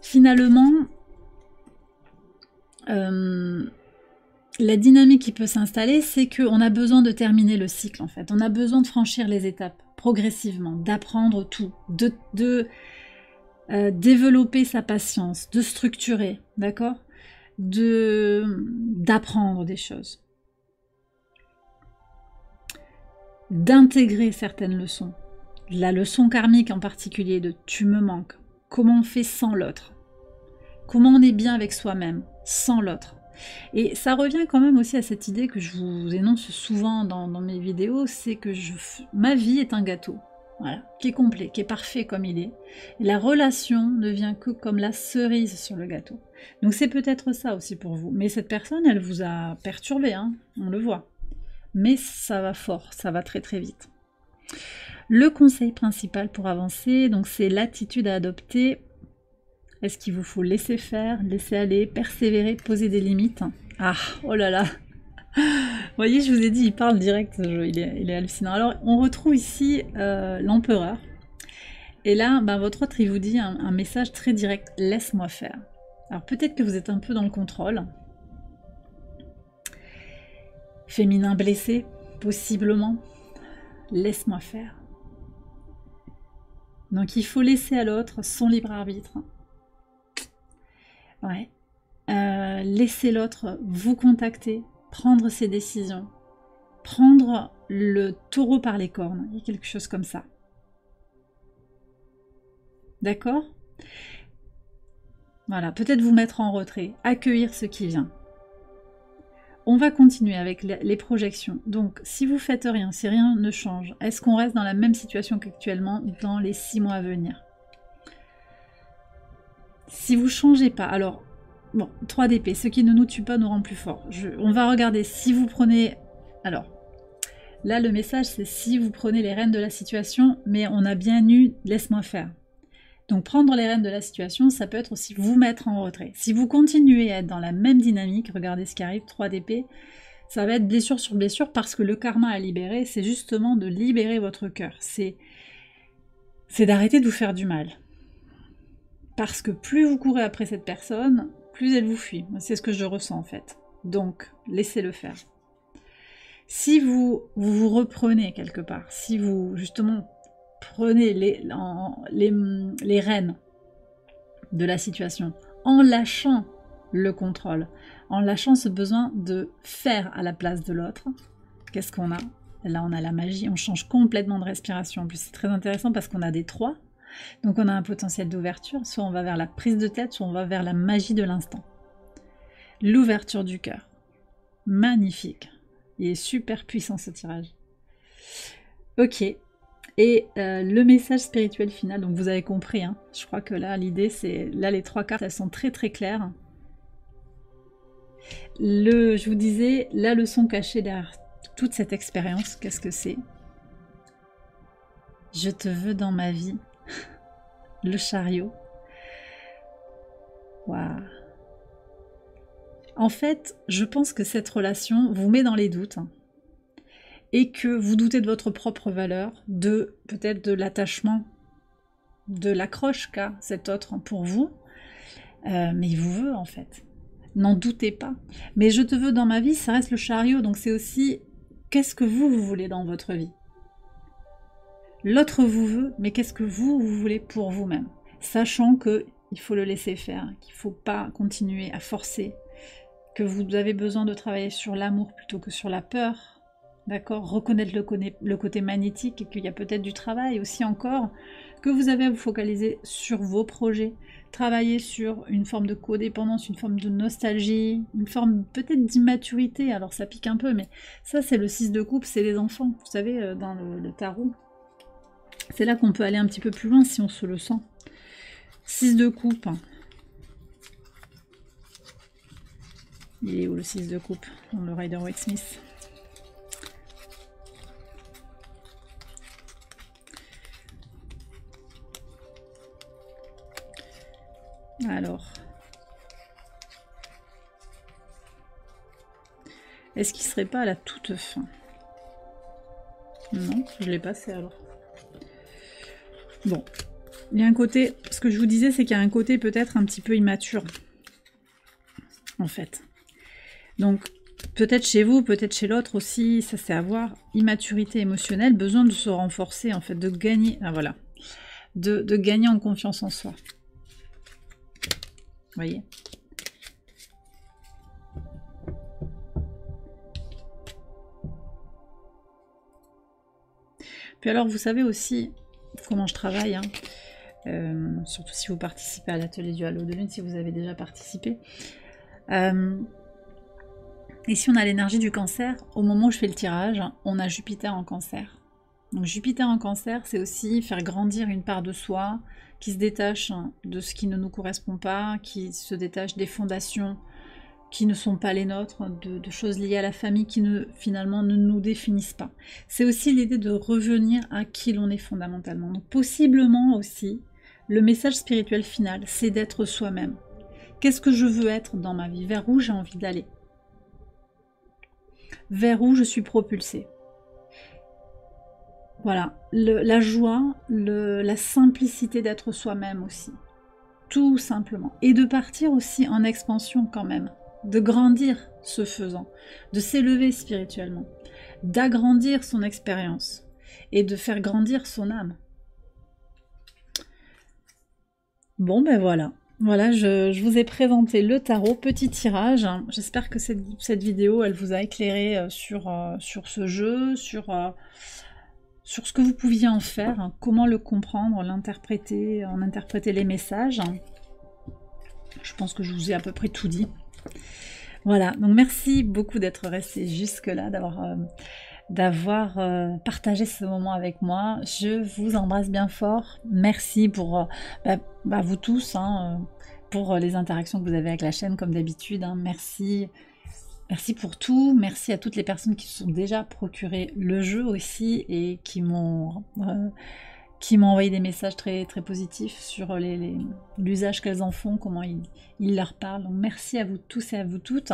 finalement... la dynamique qui peut s'installer, c'est qu'on a besoin de terminer le cycle en fait. On a besoin de franchir les étapes progressivement, d'apprendre tout, de développer sa patience, de structurer, d'accord, d'apprendre des choses, d'intégrer certaines leçons. La leçon karmique en particulier de « tu me manques », comment on fait sans l'autre, comment on est bien avec soi-même sans l'autre. Et ça revient quand même aussi à cette idée que je vous énonce souvent dans mes vidéos, c'est que ma vie est un gâteau, voilà, qui est complet, qui est parfait comme il est. Et la relation ne vient que comme la cerise sur le gâteau. Donc c'est peut-être ça aussi pour vous. Mais cette personne, elle vous a perturbé, hein, on le voit. Mais ça va fort, ça va très très vite. Le conseil principal pour avancer, donc c'est l'attitude à adopter. Est-ce qu'il vous faut laisser faire, laisser aller, persévérer, poser des limites? Ah, oh là là. Vous voyez, je vous ai dit, il parle direct, ce jeu, il est hallucinant. Alors, on retrouve ici l'empereur. Et là, ben, votre autre, il vous dit un message très direct, laisse-moi faire. Alors, peut-être que vous êtes un peu dans le contrôle. Féminin blessé, possiblement. Laisse-moi faire. Donc, il faut laisser à l'autre son libre arbitre. Ouais. Laissez l'autre vous contacter, prendre ses décisions, prendre le taureau par les cornes, il y a quelque chose comme ça. D'accord? Voilà, peut-être vous mettre en retrait, accueillir ce qui vient. On va continuer avec les projections. Donc, si vous faites rien, si rien ne change, est-ce qu'on reste dans la même situation qu'actuellement dans les 6 mois à venir? Si vous ne changez pas, alors, bon, 3 d'épée, ce qui ne nous tue pas nous rend plus forts. On va regarder si vous prenez... Alors, là, le message, c'est si vous prenez les rênes de la situation, mais on a bien eu « laisse-moi faire ». Donc, prendre les rênes de la situation, ça peut être aussi vous mettre en retrait. Si vous continuez à être dans la même dynamique, regardez ce qui arrive, 3 d'épée, ça va être blessure sur blessure parce que le karma à libérer, c'est justement de libérer votre cœur. C'est d'arrêter de vous faire du mal. Parce que plus vous courez après cette personne, plus elle vous fuit. C'est ce que je ressens en fait. Donc, laissez-le faire. Si vous reprenez quelque part, si vous justement prenez les rênes de la situation en lâchant le contrôle, en lâchant ce besoin de faire à la place de l'autre. Qu'est-ce qu'on a? Là, on a la magie, on change complètement de respiration. En plus, c'est très intéressant parce qu'on a des 3. Donc, on a un potentiel d'ouverture. Soit on va vers la prise de tête, soit on va vers la magie de l'instant. L'ouverture du cœur. Magnifique. Il est super puissant, ce tirage. Ok. Et le message spirituel final, donc vous avez compris, hein, je crois que là, l'idée, c'est... Là, les 3 cartes, elles sont très très claires. Je vous disais, la leçon cachée derrière toute cette expérience, qu'est-ce que c'est? Je te veux dans ma vie. Le chariot. Waouh. En fait, je pense que cette relation vous met dans les doutes, hein, et que vous doutez de votre propre valeur, peut-être de l'attachement, de l'accroche qu'a cet autre pour vous, mais il vous veut en fait. N'en doutez pas. Mais je te veux dans ma vie, ça reste le chariot, donc c'est aussi qu'est-ce que vous voulez dans votre vie. L'autre vous veut, mais qu'est-ce que vous voulez pour vous-même, sachant qu'il faut le laisser faire, qu'il ne faut pas continuer à forcer, que vous avez besoin de travailler sur l'amour plutôt que sur la peur, d'accord, reconnaître le côté magnétique et qu'il y a peut-être du travail aussi encore, que vous avez à vous focaliser sur vos projets, travailler sur une forme de codépendance, une forme de nostalgie, une forme peut-être d'immaturité, alors ça pique un peu, mais ça c'est le 6 de coupe, c'est les enfants, vous savez, dans le tarot. C'est là qu'on peut aller un petit peu plus loin si on se le sent. 6 de coupe. Il est où le 6 de coupe? Dans le Rider-Waite-Smith. Alors. Est-ce qu'il ne serait pas à la toute fin? Non, je l'ai passé alors. Bon. Il y a un côté... Ce que je vous disais, c'est qu'il y a un côté peut-être un petit peu immature. En fait. Donc, peut-être chez vous, peut-être chez l'autre aussi, ça c'est à voir. Immaturité émotionnelle, besoin de se renforcer, en fait, de gagner... Ah voilà. De gagner en confiance en soi. Vous voyez? Puis alors, vous savez aussi comment je travaille, hein, surtout si vous participez à l'atelier du Halo de Lune, si vous avez déjà participé. Ici, on a l'énergie du Cancer. Au moment où je fais le tirage, on a Jupiter en Cancer. Donc Jupiter en Cancer, c'est aussi faire grandir une part de soi qui se détache de ce qui ne nous correspond pas, qui se détache des fondations qui ne sont pas les nôtres, de choses liées à la famille qui finalement ne nous définissent pas. C'est aussi l'idée de revenir à qui l'on est fondamentalement. Donc possiblement aussi, le message spirituel final, c'est d'être soi-même. Qu'est-ce que je veux être dans ma vie? Vers où j'ai envie d'aller? Vers où je suis propulsée? Voilà, la joie, la simplicité d'être soi-même aussi. Tout simplement. Et de partir aussi en expansion quand même. De grandir ce faisant, de s'élever spirituellement, d'agrandir son expérience et de faire grandir son âme. Bon ben voilà, je vous ai présenté le tarot, petit tirage. J'espère que cette vidéo, elle vous a éclairé sur ce jeu, sur ce que vous pouviez en faire, hein, comment le comprendre, l'interpréter, en interpréter les messages. Je pense que je vous ai à peu près tout dit. Voilà, donc merci beaucoup d'être resté jusque-là, d'avoir partagé ce moment avec moi. Je vous embrasse bien fort. Merci pour vous tous, hein, pour les interactions que vous avez avec la chaîne, comme d'habitude. Hein. Merci pour tout. Merci à toutes les personnes qui se sont déjà procuré le jeu aussi et qui m'ont envoyé des messages très, très positifs sur l'usage qu'elles en font, comment ils leur parlent. Donc merci à vous tous et à vous toutes.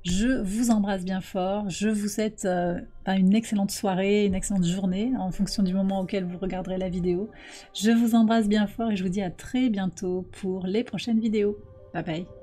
Je vous embrasse bien fort. Je vous souhaite une excellente soirée, une excellente journée en fonction du moment auquel vous regarderez la vidéo. Je vous embrasse bien fort et je vous dis à très bientôt pour les prochaines vidéos. Bye bye.